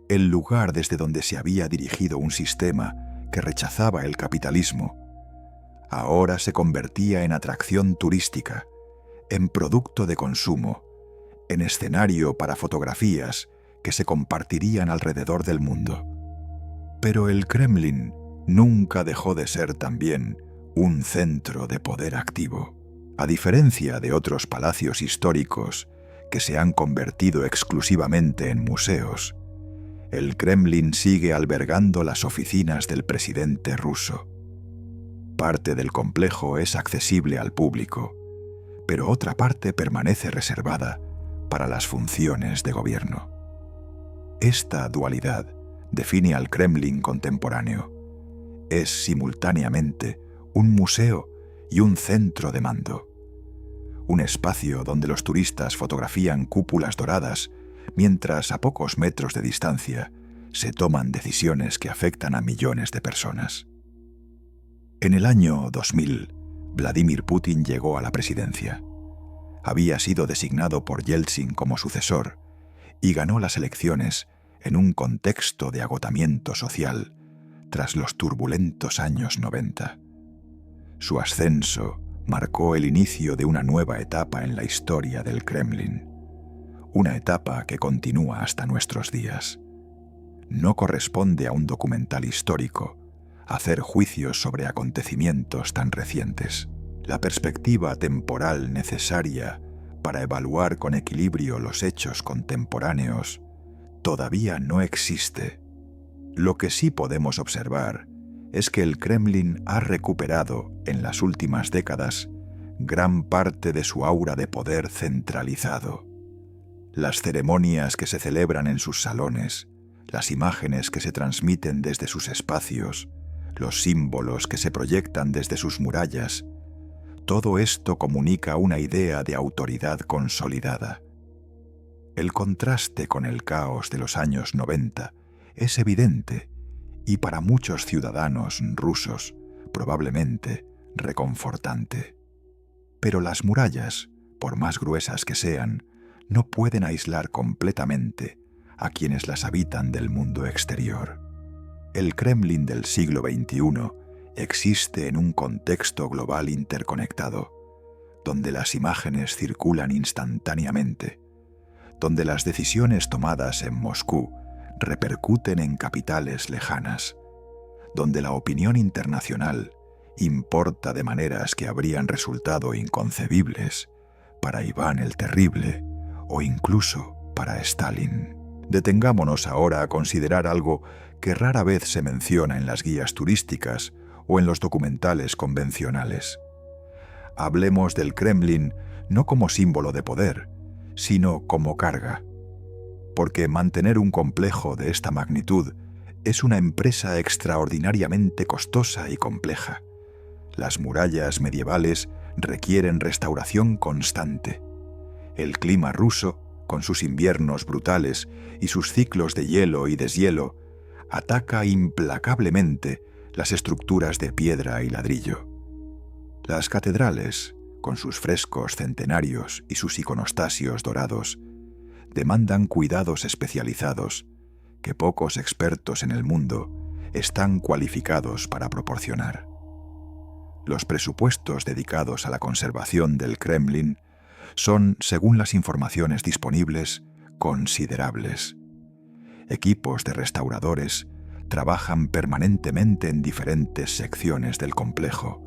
el lugar desde donde se había dirigido un sistema que rechazaba el capitalismo, ahora se convertía en atracción turística, en producto de consumo, en escenario para fotografías que se compartirían alrededor del mundo. Pero el Kremlin nunca dejó de ser también un centro de poder activo. A diferencia de otros palacios históricos que se han convertido exclusivamente en museos, el Kremlin sigue albergando las oficinas del presidente ruso. Parte del complejo es accesible al público, pero otra parte permanece reservada para las funciones de gobierno. Esta dualidad define al Kremlin contemporáneo. Es simultáneamente un museo y un centro de mando. Un espacio donde los turistas fotografían cúpulas doradas, mientras a pocos metros de distancia se toman decisiones que afectan a millones de personas. En el año 2000, Vladimir Putin llegó a la presidencia. Había sido designado por Yeltsin como sucesor y ganó las elecciones en un contexto de agotamiento social tras los turbulentos años 90. Su ascenso marcó el inicio de una nueva etapa en la historia del Kremlin, una etapa que continúa hasta nuestros días. No corresponde a un documental histórico hacer juicios sobre acontecimientos tan recientes. La perspectiva temporal necesaria para evaluar con equilibrio los hechos contemporáneos todavía no existe. Lo que sí podemos observar es que el Kremlin ha recuperado, en las últimas décadas, gran parte de su aura de poder centralizado. Las ceremonias que se celebran en sus salones, las imágenes que se transmiten desde sus espacios, los símbolos que se proyectan desde sus murallas, todo esto comunica una idea de autoridad consolidada. El contraste con el caos de los años 90 es evidente y para muchos ciudadanos rusos probablemente reconfortante. Pero las murallas, por más gruesas que sean, no pueden aislar completamente a quienes las habitan del mundo exterior. El Kremlin del siglo XXI existe en un contexto global interconectado, donde las imágenes circulan instantáneamente, donde las decisiones tomadas en Moscú repercuten en capitales lejanas, donde la opinión internacional importa de maneras que habrían resultado inconcebibles para Iván el Terrible o incluso para Stalin. Detengámonos ahora a considerar algo que rara vez se menciona en las guías turísticas o en los documentales convencionales. Hablemos del Kremlin no como símbolo de poder, sino como carga. Porque mantener un complejo de esta magnitud es una empresa extraordinariamente costosa y compleja. Las murallas medievales requieren restauración constante. El clima ruso, con sus inviernos brutales y sus ciclos de hielo y deshielo, ataca implacablemente las estructuras de piedra y ladrillo. Las catedrales, con sus frescos centenarios y sus iconostasios dorados, demandan cuidados especializados que pocos expertos en el mundo están cualificados para proporcionar. Los presupuestos dedicados a la conservación del Kremlin son, según las informaciones disponibles, considerables. Equipos de restauradores trabajan permanentemente en diferentes secciones del complejo,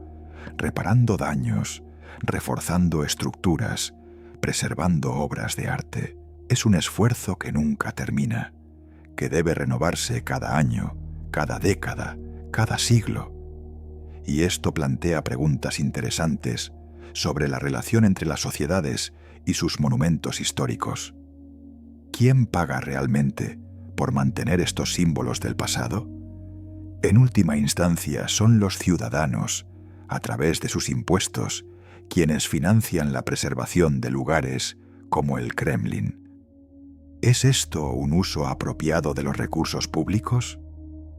reparando daños, reforzando estructuras, preservando obras de arte. Es un esfuerzo que nunca termina, que debe renovarse cada año, cada década, cada siglo. Y esto plantea preguntas interesantes sobre la relación entre las sociedades y sus monumentos históricos. ¿Quién paga realmente por mantener estos símbolos del pasado? En última instancia, son los ciudadanos, a través de sus impuestos, quienes financian la preservación de lugares como el Kremlin. ¿Es esto un uso apropiado de los recursos públicos?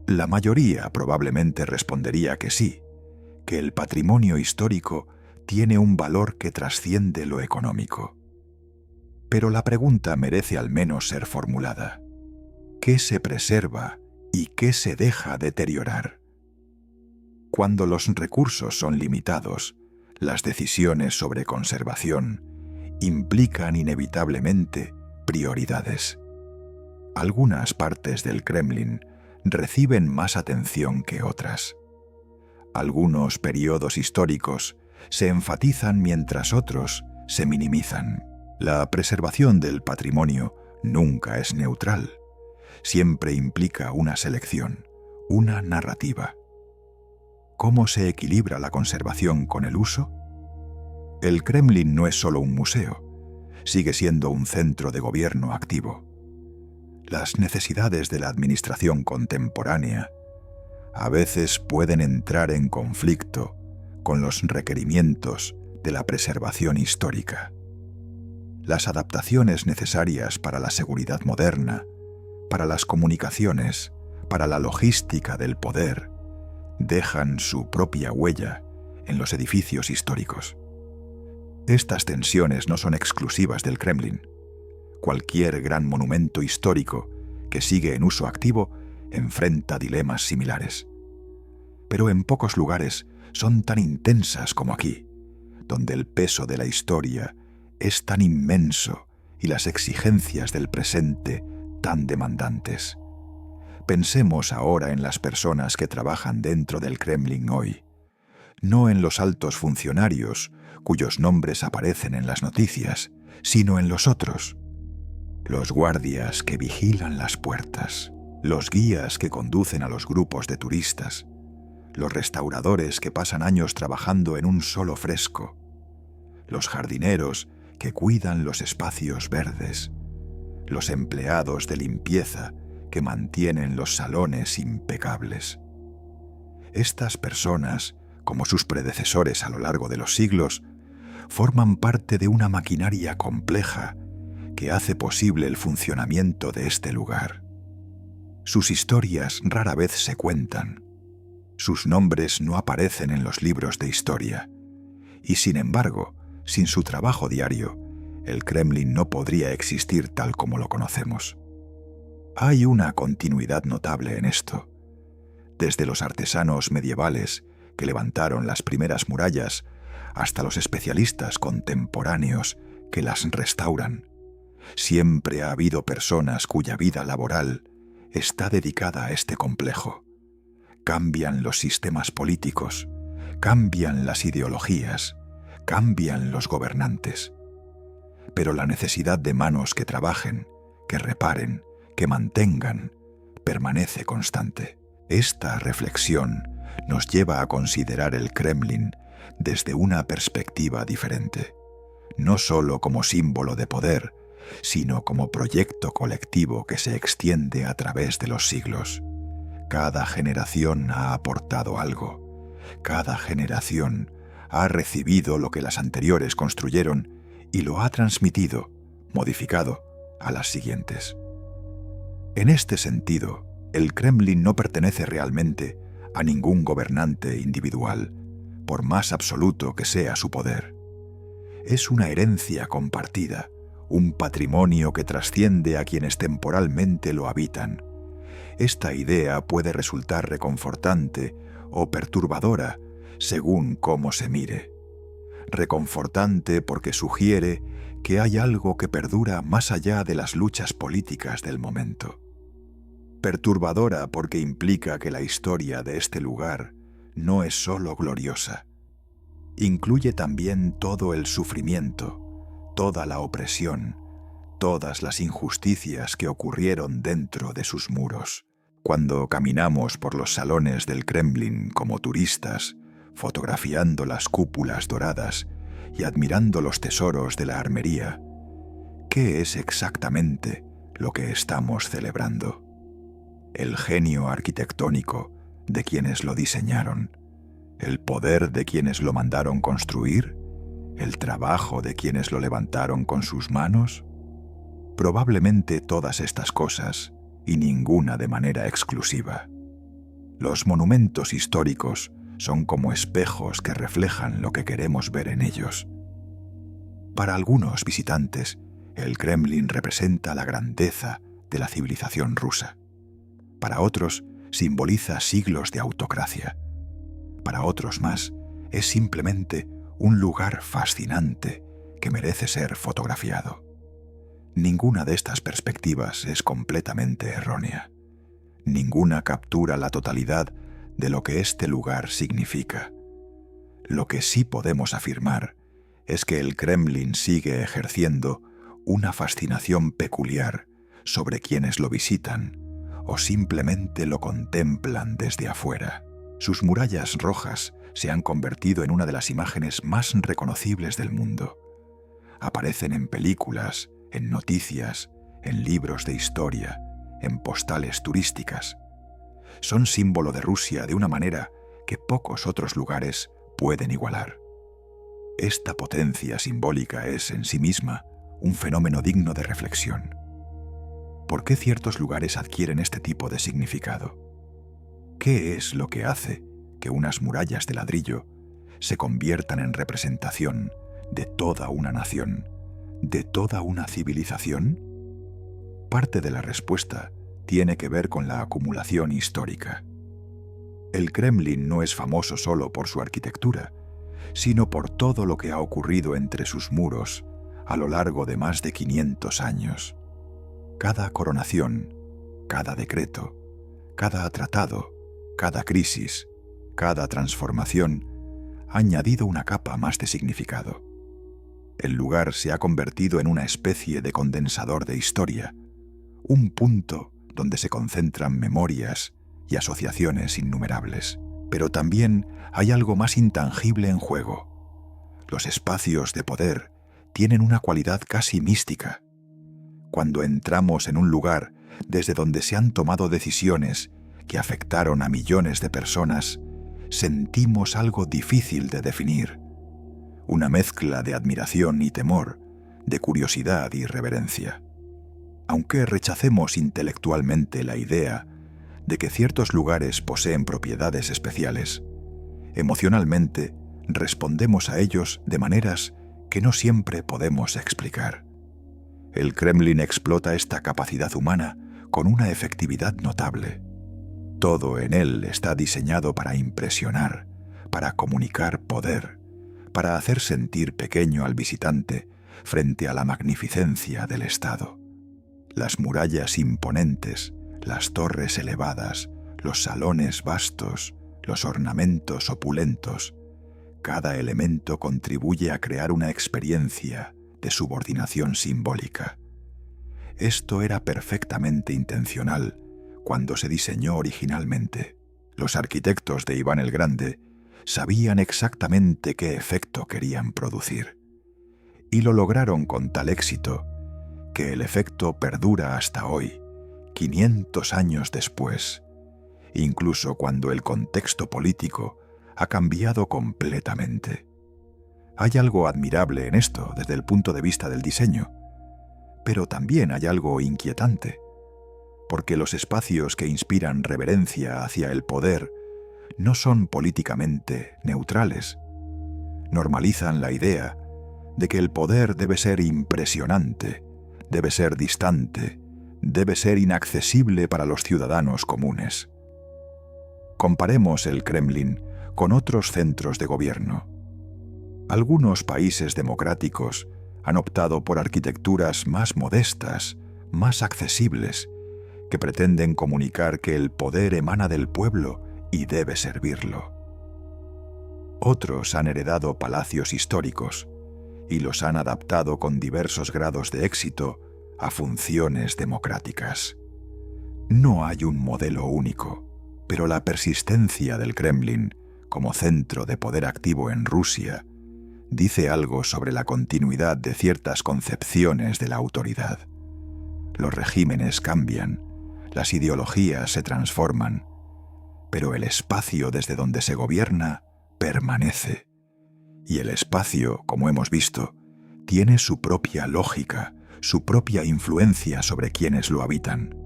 La mayoría probablemente respondería que sí, que el patrimonio histórico tiene un valor que trasciende lo económico. Pero la pregunta merece al menos ser formulada. ¿Qué se preserva y qué se deja deteriorar? Cuando los recursos son limitados, las decisiones sobre conservación implican inevitablemente prioridades. Algunas partes del Kremlin reciben más atención que otras. Algunos periodos históricos se enfatizan mientras otros se minimizan. La preservación del patrimonio nunca es neutral. Siempre implica una selección, una narrativa. ¿Cómo se equilibra la conservación con el uso? El Kremlin no es solo un museo, sigue siendo un centro de gobierno activo. Las necesidades de la administración contemporánea a veces pueden entrar en conflicto con los requerimientos de la preservación histórica. Las adaptaciones necesarias para la seguridad moderna, para las comunicaciones, para la logística del poder, dejan su propia huella en los edificios históricos. Estas tensiones no son exclusivas del Kremlin. Cualquier gran monumento histórico que sigue en uso activo enfrenta dilemas similares. Pero en pocos lugares son tan intensas como aquí, donde el peso de la historia es tan inmenso y las exigencias del presente tan demandantes. Pensemos ahora en las personas que trabajan dentro del Kremlin hoy, no en los altos funcionarios cuyos nombres aparecen en las noticias, sino en los otros. Los guardias que vigilan las puertas, los guías que conducen a los grupos de turistas, los restauradores que pasan años trabajando en un solo fresco, los jardineros que cuidan los espacios verdes, los empleados de limpieza que mantienen los salones impecables. Estas personas, como sus predecesores a lo largo de los siglos, forman parte de una maquinaria compleja que hace posible el funcionamiento de este lugar. Sus historias rara vez se cuentan. Sus nombres no aparecen en los libros de historia. Y sin embargo, sin su trabajo diario, el Kremlin no podría existir tal como lo conocemos. Hay una continuidad notable en esto. Desde los artesanos medievales que levantaron las primeras murallas hasta los especialistas contemporáneos que las restauran, siempre ha habido personas cuya vida laboral está dedicada a este complejo. Cambian los sistemas políticos, cambian las ideologías, cambian los gobernantes. Pero la necesidad de manos que trabajen, que reparen, que mantengan, permanece constante. Esta reflexión nos lleva a considerar el Kremlin desde una perspectiva diferente, no solo como símbolo de poder, sino como proyecto colectivo que se extiende a través de los siglos. Cada generación ha aportado algo, cada generación ha recibido lo que las anteriores construyeron y lo ha transmitido, modificado, a las siguientes. En este sentido, el Kremlin no pertenece realmente a ningún gobernante individual, por más absoluto que sea su poder. Es una herencia compartida, un patrimonio que trasciende a quienes temporalmente lo habitan. Esta idea puede resultar reconfortante o perturbadora según cómo se mire. Reconfortante porque sugiere que hay algo que perdura más allá de las luchas políticas del momento. Perturbadora porque implica que la historia de este lugar no es solo gloriosa. Incluye también todo el sufrimiento, toda la opresión, todas las injusticias que ocurrieron dentro de sus muros. Cuando caminamos por los salones del Kremlin como turistas, fotografiando las cúpulas doradas y admirando los tesoros de la armería, ¿qué es exactamente lo que estamos celebrando? ¿El genio arquitectónico de quienes lo diseñaron? ¿El poder de quienes lo mandaron construir? ¿El trabajo de quienes lo levantaron con sus manos? Probablemente todas estas cosas, y ninguna de manera exclusiva. Los monumentos históricos son como espejos que reflejan lo que queremos ver en ellos. Para algunos visitantes, el Kremlin representa la grandeza de la civilización rusa. Para otros, simboliza siglos de autocracia. Para otros más, es simplemente un lugar fascinante que merece ser fotografiado. Ninguna de estas perspectivas es completamente errónea. Ninguna captura la totalidad de lo que este lugar significa. Lo que sí podemos afirmar es que el Kremlin sigue ejerciendo una fascinación peculiar sobre quienes lo visitan o simplemente lo contemplan desde afuera. Sus murallas rojas se han convertido en una de las imágenes más reconocibles del mundo. Aparecen en películas, en noticias, en libros de historia, en postales turísticas. Son símbolo de Rusia de una manera que pocos otros lugares pueden igualar. Esta potencia simbólica es en sí misma un fenómeno digno de reflexión. ¿Por qué ciertos lugares adquieren este tipo de significado? ¿Qué es lo que hace que unas murallas de ladrillo se conviertan en representación de toda una nación, de toda una civilización? Parte de la respuesta tiene que ver con la acumulación histórica. El Kremlin no es famoso solo por su arquitectura, sino por todo lo que ha ocurrido entre sus muros a lo largo de más de 500 años. Cada coronación, cada decreto, cada tratado, cada crisis, cada transformación ha añadido una capa más de significado. El lugar se ha convertido en una especie de condensador de historia, un punto donde se concentran memorias y asociaciones innumerables. Pero también hay algo más intangible en juego. Los espacios de poder tienen una cualidad casi mística. Cuando entramos en un lugar desde donde se han tomado decisiones que afectaron a millones de personas, sentimos algo difícil de definir. Una mezcla de admiración y temor, de curiosidad y reverencia. Aunque rechacemos intelectualmente la idea de que ciertos lugares poseen propiedades especiales, emocionalmente respondemos a ellos de maneras que no siempre podemos explicar. El Kremlin explota esta capacidad humana con una efectividad notable. Todo en él está diseñado para impresionar, para comunicar poder, para hacer sentir pequeño al visitante frente a la magnificencia del Estado. Las murallas imponentes, las torres elevadas, los salones vastos, los ornamentos opulentos, cada elemento contribuye a crear una experiencia de subordinación simbólica. Esto era perfectamente intencional cuando se diseñó originalmente. Los arquitectos de Iván el Grande sabían exactamente qué efecto querían producir, y lo lograron con tal éxito que el efecto perdura hasta hoy, 500 años después, incluso cuando el contexto político ha cambiado completamente. Hay algo admirable en esto desde el punto de vista del diseño, pero también hay algo inquietante, porque los espacios que inspiran reverencia hacia el poder no son políticamente neutrales. Normalizan la idea de que el poder debe ser impresionante, debe ser distante, debe ser inaccesible para los ciudadanos comunes. Comparemos el Kremlin con otros centros de gobierno. Algunos países democráticos han optado por arquitecturas más modestas, más accesibles, que pretenden comunicar que el poder emana del pueblo y debe servirlo. Otros han heredado palacios históricos y los han adaptado con diversos grados de éxito a funciones democráticas. No hay un modelo único, pero la persistencia del Kremlin como centro de poder activo en Rusia dice algo sobre la continuidad de ciertas concepciones de la autoridad. Los regímenes cambian, las ideologías se transforman, pero el espacio desde donde se gobierna permanece. Y el espacio, como hemos visto, tiene su propia lógica, su propia influencia sobre quienes lo habitan.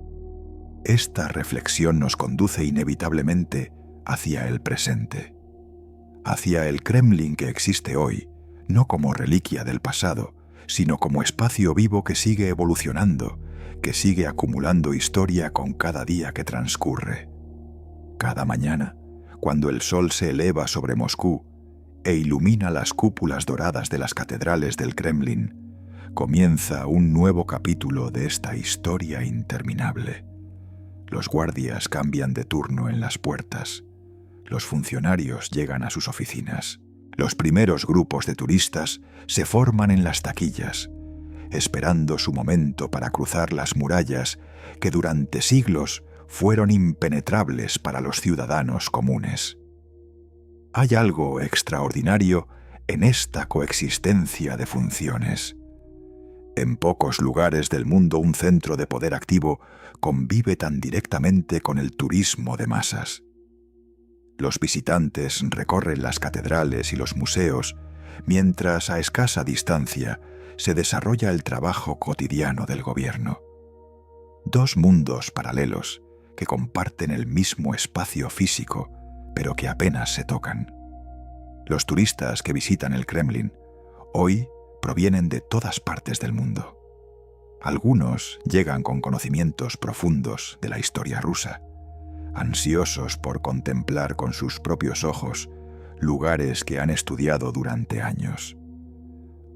Esta reflexión nos conduce inevitablemente hacia el presente, hacia el Kremlin que existe hoy, no como reliquia del pasado, sino como espacio vivo que sigue evolucionando, que sigue acumulando historia con cada día que transcurre. Cada mañana, cuando el sol se eleva sobre Moscú e ilumina las cúpulas doradas de las catedrales del Kremlin, comienza un nuevo capítulo de esta historia interminable. Los guardias cambian de turno en las puertas. Los funcionarios llegan a sus oficinas. Los primeros grupos de turistas se forman en las taquillas, esperando su momento para cruzar las murallas que durante siglos fueron impenetrables para los ciudadanos comunes. Hay algo extraordinario en esta coexistencia de funciones. En pocos lugares del mundo un centro de poder activo convive tan directamente con el turismo de masas. Los visitantes recorren las catedrales y los museos, mientras a escasa distancia se desarrolla el trabajo cotidiano del gobierno. Dos mundos paralelos que comparten el mismo espacio físico, pero que apenas se tocan. Los turistas que visitan el Kremlin hoy provienen de todas partes del mundo. Algunos llegan con conocimientos profundos de la historia rusa, ansiosos por contemplar con sus propios ojos lugares que han estudiado durante años.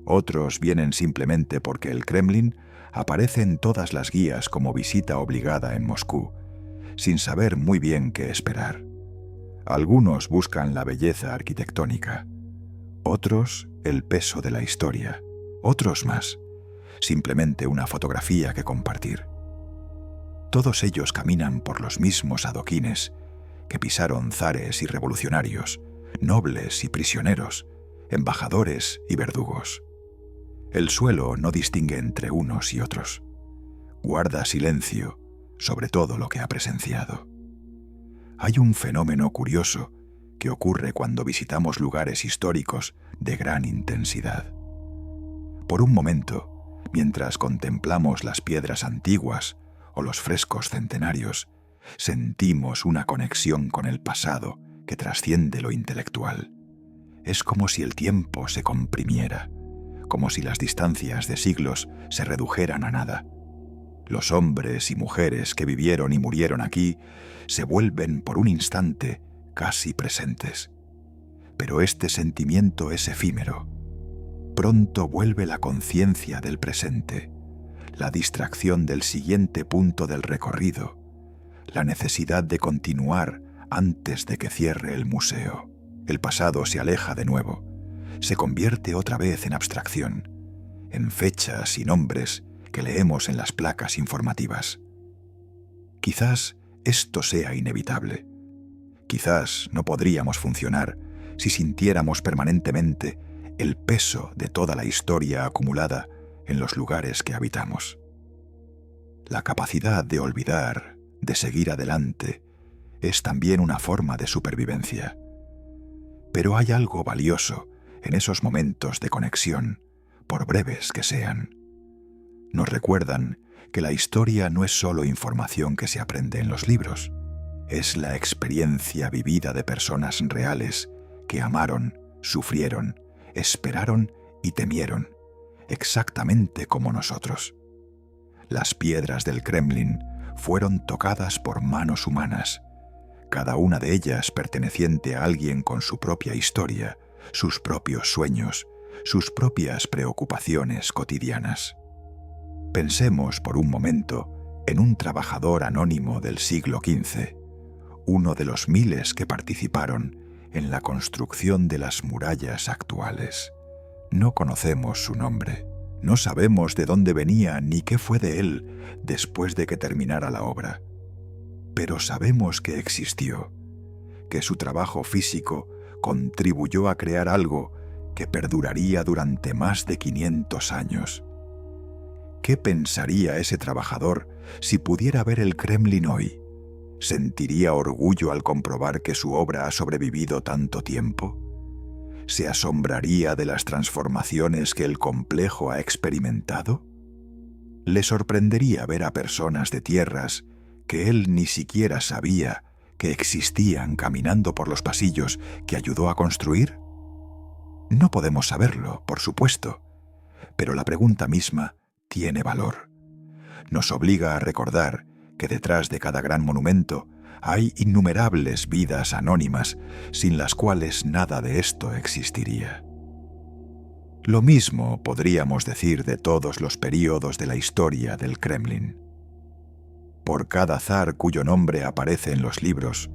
Otros vienen simplemente porque el Kremlin aparece en todas las guías como visita obligada en Moscú, sin saber muy bien qué esperar. Algunos buscan la belleza arquitectónica, otros el peso de la historia, otros más, simplemente una fotografía que compartir. Todos ellos caminan por los mismos adoquines que pisaron zares y revolucionarios, nobles y prisioneros, embajadores y verdugos. El suelo no distingue entre unos y otros. Guarda silencio sobre todo lo que ha presenciado. Hay un fenómeno curioso que ocurre cuando visitamos lugares históricos de gran intensidad. Por un momento, mientras contemplamos las piedras antiguas o los frescos centenarios, sentimos una conexión con el pasado que trasciende lo intelectual. Es como si el tiempo se comprimiera, como si las distancias de siglos se redujeran a nada. Los hombres y mujeres que vivieron y murieron aquí se vuelven por un instante casi presentes. Pero este sentimiento es efímero. Pronto vuelve la conciencia del presente, la distracción del siguiente punto del recorrido, la necesidad de continuar antes de que cierre el museo. El pasado se aleja de nuevo, se convierte otra vez en abstracción, en fechas y nombres que leemos en las placas informativas. Quizás esto sea inevitable. Quizás no podríamos funcionar si sintiéramos permanentemente el peso de toda la historia acumulada en los lugares que habitamos. La capacidad de olvidar, de seguir adelante, es también una forma de supervivencia. Pero hay algo valioso en esos momentos de conexión, por breves que sean. Nos recuerdan que la historia no es solo información que se aprende en los libros, es la experiencia vivida de personas reales que amaron, sufrieron, esperaron y temieron, exactamente como nosotros. Las piedras del Kremlin fueron tocadas por manos humanas, cada una de ellas perteneciente a alguien con su propia historia, sus propios sueños, sus propias preocupaciones cotidianas. Pensemos por un momento en un trabajador anónimo del siglo XV, uno de los miles que participaron en la construcción de las murallas actuales. No conocemos su nombre, no sabemos de dónde venía ni qué fue de él después de que terminara la obra. Pero sabemos que existió, que su trabajo físico contribuyó a crear algo que perduraría durante más de 500 años. ¿Qué pensaría ese trabajador si pudiera ver el Kremlin hoy? ¿Sentiría orgullo al comprobar que su obra ha sobrevivido tanto tiempo? ¿Se asombraría de las transformaciones que el complejo ha experimentado? ¿Le sorprendería ver a personas de tierras que él ni siquiera sabía que existían caminando por los pasillos que ayudó a construir? No podemos saberlo, por supuesto, pero la pregunta misma tiene valor. Nos obliga a recordar que detrás de cada gran monumento hay innumerables vidas anónimas sin las cuales nada de esto existiría. Lo mismo podríamos decir de todos los períodos de la historia del Kremlin. Por cada zar cuyo nombre aparece en los libros,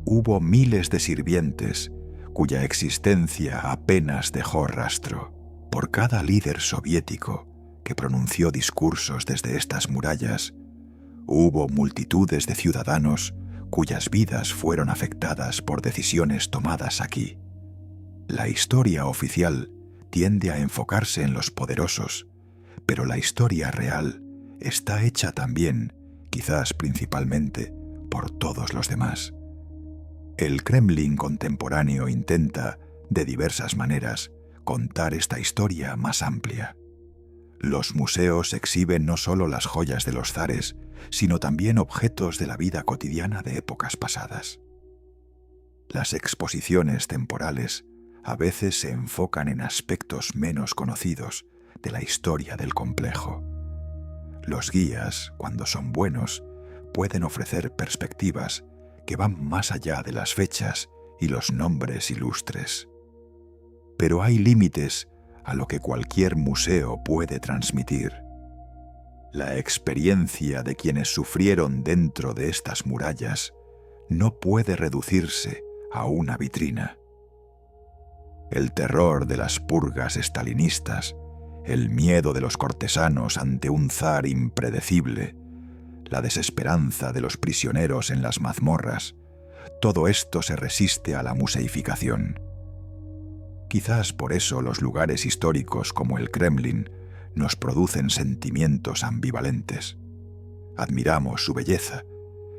hubo miles de sirvientes cuya existencia apenas dejó rastro. Por cada líder soviético que pronunció discursos desde estas murallas, hubo multitudes de ciudadanos cuyas vidas fueron afectadas por decisiones tomadas aquí. La historia oficial tiende a enfocarse en los poderosos, pero la historia real está hecha también, quizás principalmente, por todos los demás. El Kremlin contemporáneo intenta, de diversas maneras, contar esta historia más amplia. Los museos exhiben no solo las joyas de los zares, sino también objetos de la vida cotidiana de épocas pasadas. Las exposiciones temporales a veces se enfocan en aspectos menos conocidos de la historia del complejo. Los guías, cuando son buenos, pueden ofrecer perspectivas que van más allá de las fechas y los nombres ilustres. Pero hay límites a lo que cualquier museo puede transmitir. La experiencia de quienes sufrieron dentro de estas murallas no puede reducirse a una vitrina. El terror de las purgas estalinistas, el miedo de los cortesanos ante un zar impredecible, la desesperanza de los prisioneros en las mazmorras, todo esto se resiste a la museificación. Quizás por eso los lugares históricos como el Kremlin nos producen sentimientos ambivalentes. Admiramos su belleza,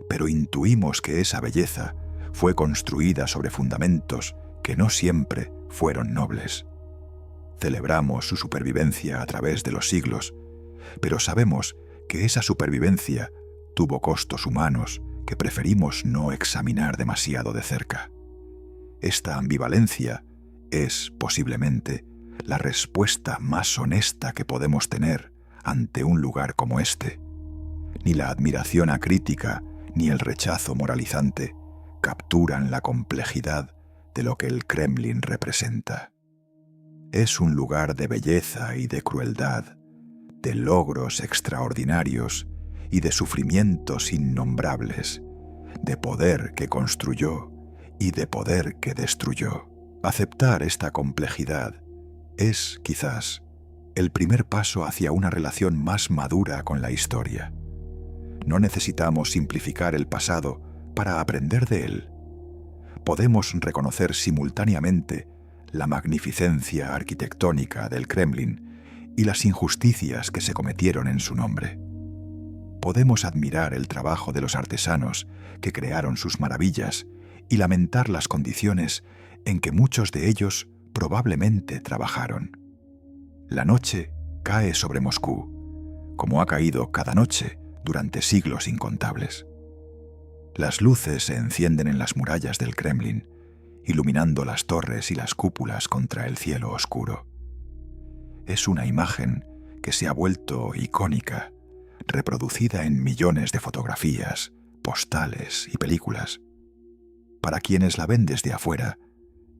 pero intuimos que esa belleza fue construida sobre fundamentos que no siempre fueron nobles. Celebramos su supervivencia a través de los siglos, pero sabemos que esa supervivencia tuvo costos humanos que preferimos no examinar demasiado de cerca. Esta ambivalencia es, posiblemente, la respuesta más honesta que podemos tener ante un lugar como este. Ni la admiración acrítica ni el rechazo moralizante capturan la complejidad de lo que el Kremlin representa. Es un lugar de belleza y de crueldad, de logros extraordinarios y de sufrimientos innombrables, de poder que construyó y de poder que destruyó. Aceptar esta complejidad es, quizás, el primer paso hacia una relación más madura con la historia. No necesitamos simplificar el pasado para aprender de él. Podemos reconocer simultáneamente la magnificencia arquitectónica del Kremlin y las injusticias que se cometieron en su nombre. Podemos admirar el trabajo de los artesanos que crearon sus maravillas y lamentar las condiciones en que muchos de ellos probablemente trabajaron. La noche cae sobre Moscú, como ha caído cada noche durante siglos incontables. Las luces se encienden en las murallas del Kremlin, iluminando las torres y las cúpulas contra el cielo oscuro. Es una imagen que se ha vuelto icónica, reproducida en millones de fotografías, postales y películas. Para quienes la ven desde afuera,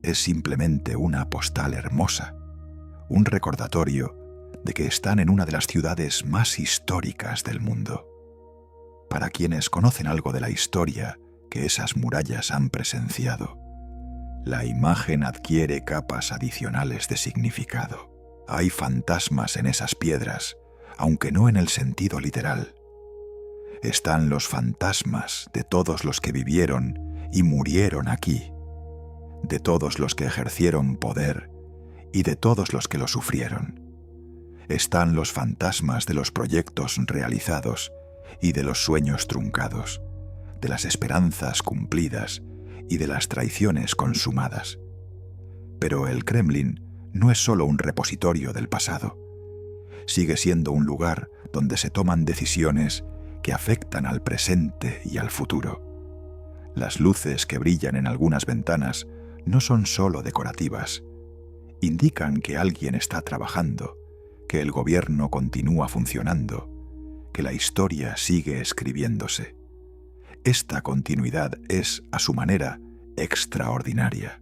es simplemente una postal hermosa, un recordatorio de que están en una de las ciudades más históricas del mundo. Para quienes conocen algo de la historia que esas murallas han presenciado, la imagen adquiere capas adicionales de significado. Hay fantasmas en esas piedras, aunque no en el sentido literal. Están los fantasmas de todos los que vivieron y murieron aquí, de todos los que ejercieron poder y de todos los que lo sufrieron. Están los fantasmas de los proyectos realizados y de los sueños truncados, de las esperanzas cumplidas y de las traiciones consumadas. Pero el Kremlin no es solo un repositorio del pasado. Sigue siendo un lugar donde se toman decisiones que afectan al presente y al futuro. Las luces que brillan en algunas ventanas no son solo decorativas. Indican que alguien está trabajando, que el gobierno continúa funcionando, que la historia sigue escribiéndose. Esta continuidad es, a su manera, extraordinaria.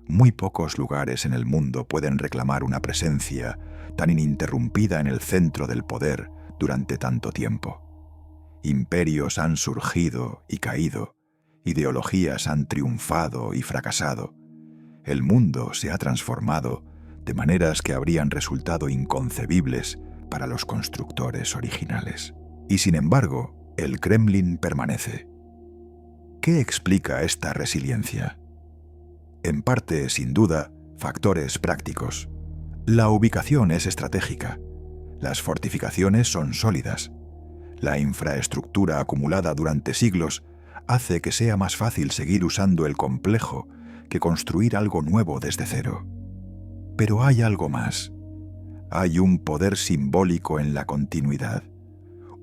Muy pocos lugares en el mundo pueden reclamar una presencia tan ininterrumpida en el centro del poder durante tanto tiempo. Imperios han surgido y caído, ideologías han triunfado y fracasado. El mundo se ha transformado de maneras que habrían resultado inconcebibles para los constructores originales. Y sin embargo, el Kremlin permanece. ¿Qué explica esta resiliencia? En parte, sin duda, factores prácticos. La ubicación es estratégica. Las fortificaciones son sólidas. La infraestructura acumulada durante siglos hace que sea más fácil seguir usando el complejo que construir algo nuevo desde cero. Pero hay algo más. Hay un poder simbólico en la continuidad,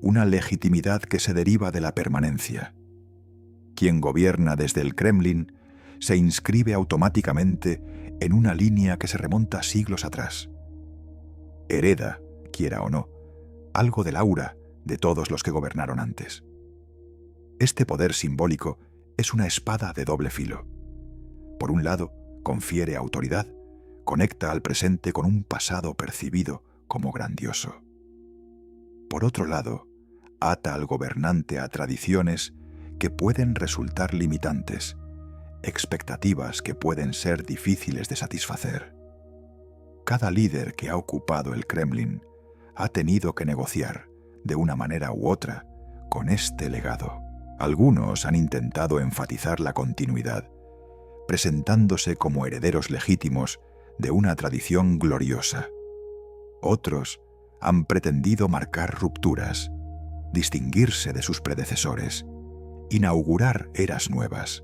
una legitimidad que se deriva de la permanencia. Quien gobierna desde el Kremlin se inscribe automáticamente en una línea que se remonta siglos atrás. Hereda, quiera o no, algo del aura de todos los que gobernaron antes. Este poder simbólico es una espada de doble filo. Por un lado, confiere autoridad, conecta al presente con un pasado percibido como grandioso. Por otro lado, ata al gobernante a tradiciones que pueden resultar limitantes, expectativas que pueden ser difíciles de satisfacer. Cada líder que ha ocupado el Kremlin ha tenido que negociar, de una manera u otra, con este legado. Algunos han intentado enfatizar la continuidad, presentándose como herederos legítimos de una tradición gloriosa. Otros han pretendido marcar rupturas, distinguirse de sus predecesores, inaugurar eras nuevas.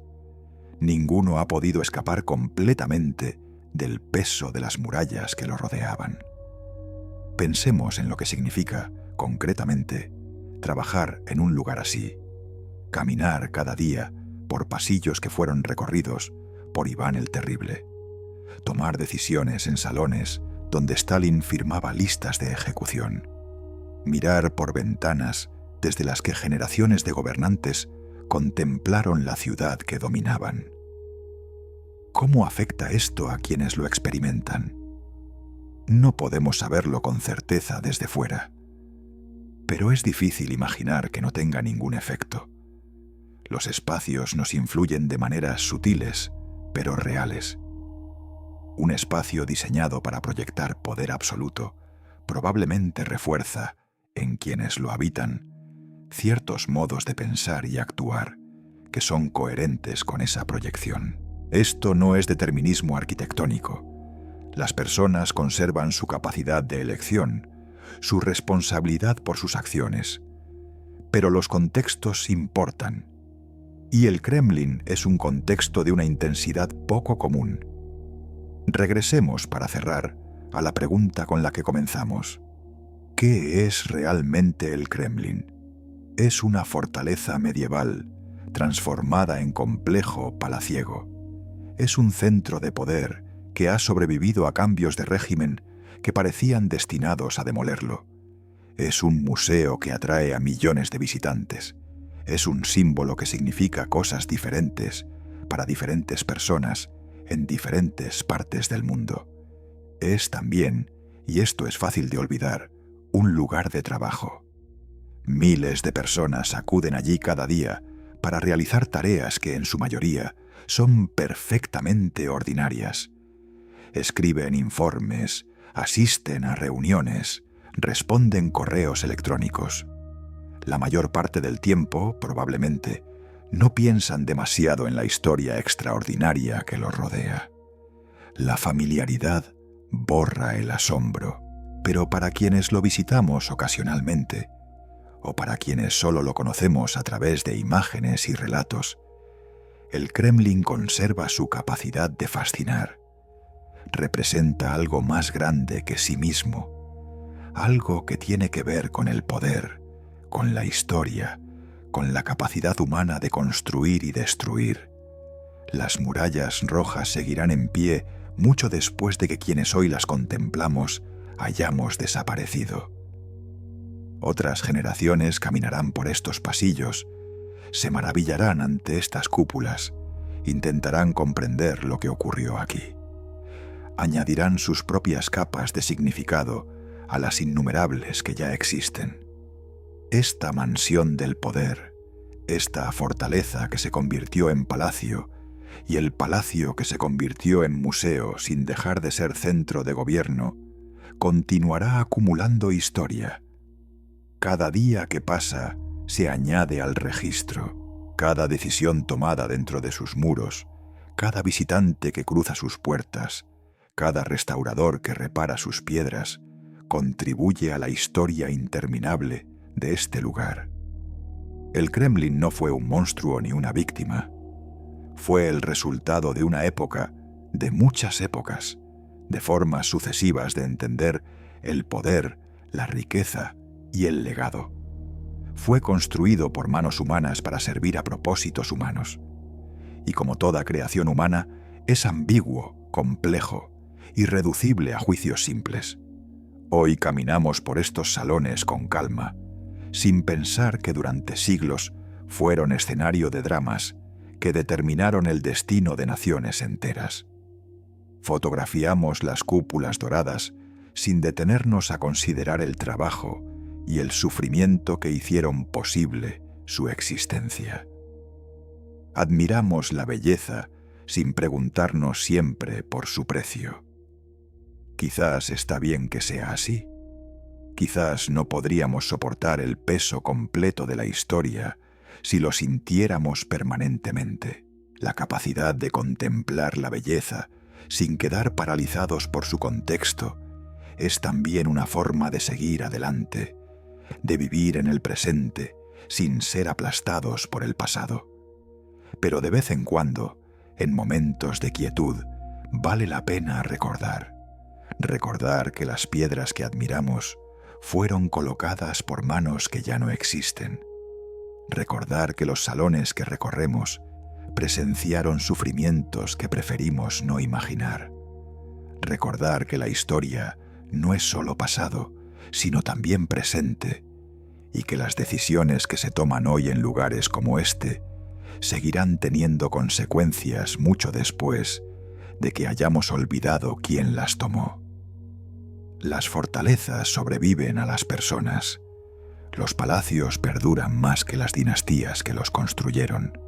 Ninguno ha podido escapar completamente del peso de las murallas que lo rodeaban. Pensemos en lo que significa, concretamente, trabajar en un lugar así, caminar cada día por pasillos que fueron recorridos por Iván el Terrible, tomar decisiones en salones donde Stalin firmaba listas de ejecución, mirar por ventanas desde las que generaciones de gobernantes contemplaron la ciudad que dominaban. ¿Cómo afecta esto a quienes lo experimentan? No podemos saberlo con certeza desde fuera, pero es difícil imaginar que no tenga ningún efecto. Los espacios nos influyen de maneras sutiles, pero reales. Un espacio diseñado para proyectar poder absoluto probablemente refuerza, en quienes lo habitan, ciertos modos de pensar y actuar que son coherentes con esa proyección. Esto no es determinismo arquitectónico. Las personas conservan su capacidad de elección, su responsabilidad por sus acciones. Pero los contextos importan. Y el Kremlin es un contexto de una intensidad poco común. Regresemos, para cerrar, a la pregunta con la que comenzamos. ¿Qué es realmente el Kremlin? Es una fortaleza medieval, transformada en complejo palaciego. Es un centro de poder que ha sobrevivido a cambios de régimen que parecían destinados a demolerlo. Es un museo que atrae a millones de visitantes. Es un símbolo que significa cosas diferentes para diferentes personas en diferentes partes del mundo. Es también, y esto es fácil de olvidar, un lugar de trabajo. Miles de personas acuden allí cada día para realizar tareas que en su mayoría son perfectamente ordinarias. Escriben informes, asisten a reuniones, responden correos electrónicos. La mayor parte del tiempo, probablemente, no piensan demasiado en la historia extraordinaria que los rodea. La familiaridad borra el asombro, pero para quienes lo visitamos ocasionalmente, o para quienes solo lo conocemos a través de imágenes y relatos, el Kremlin conserva su capacidad de fascinar. Representa algo más grande que sí mismo, algo que tiene que ver con el poder, con la historia, con la capacidad humana de construir y destruir. Las murallas rojas seguirán en pie mucho después de que quienes hoy las contemplamos hayamos desaparecido. Otras generaciones caminarán por estos pasillos, se maravillarán ante estas cúpulas, intentarán comprender lo que ocurrió aquí. Añadirán sus propias capas de significado a las innumerables que ya existen. Esta mansión del poder, esta fortaleza que se convirtió en palacio, y el palacio que se convirtió en museo sin dejar de ser centro de gobierno, continuará acumulando historia. Cada día que pasa se añade al registro. Cada decisión tomada dentro de sus muros, cada visitante que cruza sus puertas, cada restaurador que repara sus piedras, contribuye a la historia interminable de este lugar. El Kremlin no fue un monstruo ni una víctima. Fue el resultado de una época, de muchas épocas, de formas sucesivas de entender el poder, la riqueza y el legado. Fue construido por manos humanas para servir a propósitos humanos. Y como toda creación humana, es ambiguo, complejo, irreducible a juicios simples. Hoy caminamos por estos salones con calma, sin pensar que durante siglos fueron escenario de dramas que determinaron el destino de naciones enteras. Fotografiamos las cúpulas doradas sin detenernos a considerar el trabajo y el sufrimiento que hicieron posible su existencia. Admiramos la belleza sin preguntarnos siempre por su precio. Quizás está bien que sea así. Quizás no podríamos soportar el peso completo de la historia si lo sintiéramos permanentemente. La capacidad de contemplar la belleza sin quedar paralizados por su contexto es también una forma de seguir adelante, de vivir en el presente sin ser aplastados por el pasado. Pero de vez en cuando, en momentos de quietud, vale la pena recordar que las piedras que admiramos fueron colocadas por manos que ya no existen. Recordar que los salones que recorremos presenciaron sufrimientos que preferimos no imaginar. Recordar que la historia no es solo pasado, sino también presente, y que las decisiones que se toman hoy en lugares como este seguirán teniendo consecuencias mucho después de que hayamos olvidado quién las tomó. Las fortalezas sobreviven a las personas. Los palacios perduran más que las dinastías que los construyeron.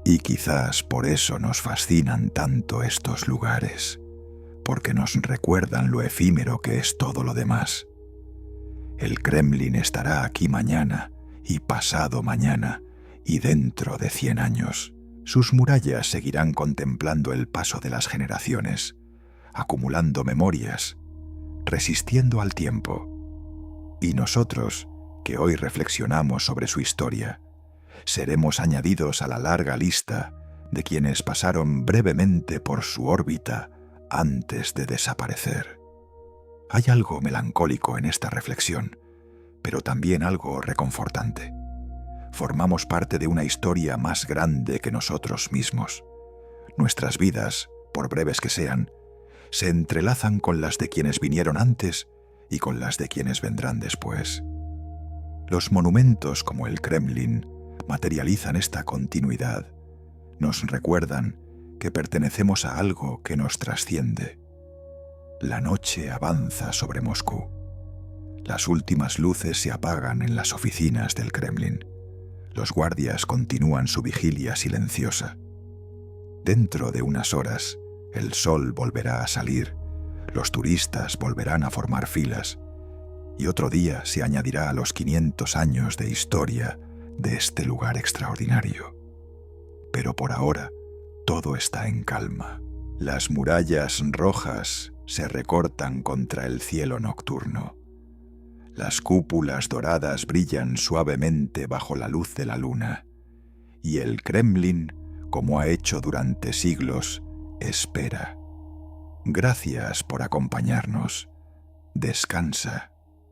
Y quizás por eso nos fascinan tanto estos lugares, porque nos recuerdan lo efímero que es todo lo demás. El Kremlin estará aquí mañana y pasado mañana y dentro de 100 años. Sus murallas seguirán contemplando el paso de las generaciones, acumulando memorias, resistiendo al tiempo. Y nosotros, que hoy reflexionamos sobre su historia, seremos añadidos a la larga lista de quienes pasaron brevemente por su órbita antes de desaparecer. Hay algo melancólico en esta reflexión, pero también algo reconfortante. Formamos parte de una historia más grande que nosotros mismos. Nuestras vidas, por breves que sean, se entrelazan con las de quienes vinieron antes y con las de quienes vendrán después. Los monumentos como el Kremlin materializan esta continuidad. Nos recuerdan que pertenecemos a algo que nos trasciende. La noche avanza sobre Moscú. Las últimas luces se apagan en las oficinas del Kremlin. Los guardias continúan su vigilia silenciosa. Dentro de unas horas, el sol volverá a salir, los turistas volverán a formar filas, y otro día se añadirá a los 500 años de historia de este lugar extraordinario. Pero por ahora, todo está en calma. Las murallas rojas se recortan contra el cielo nocturno. Las cúpulas doradas brillan suavemente bajo la luz de la luna, y el Kremlin, como ha hecho durante siglos, espera. Gracias por acompañarnos. Descansa.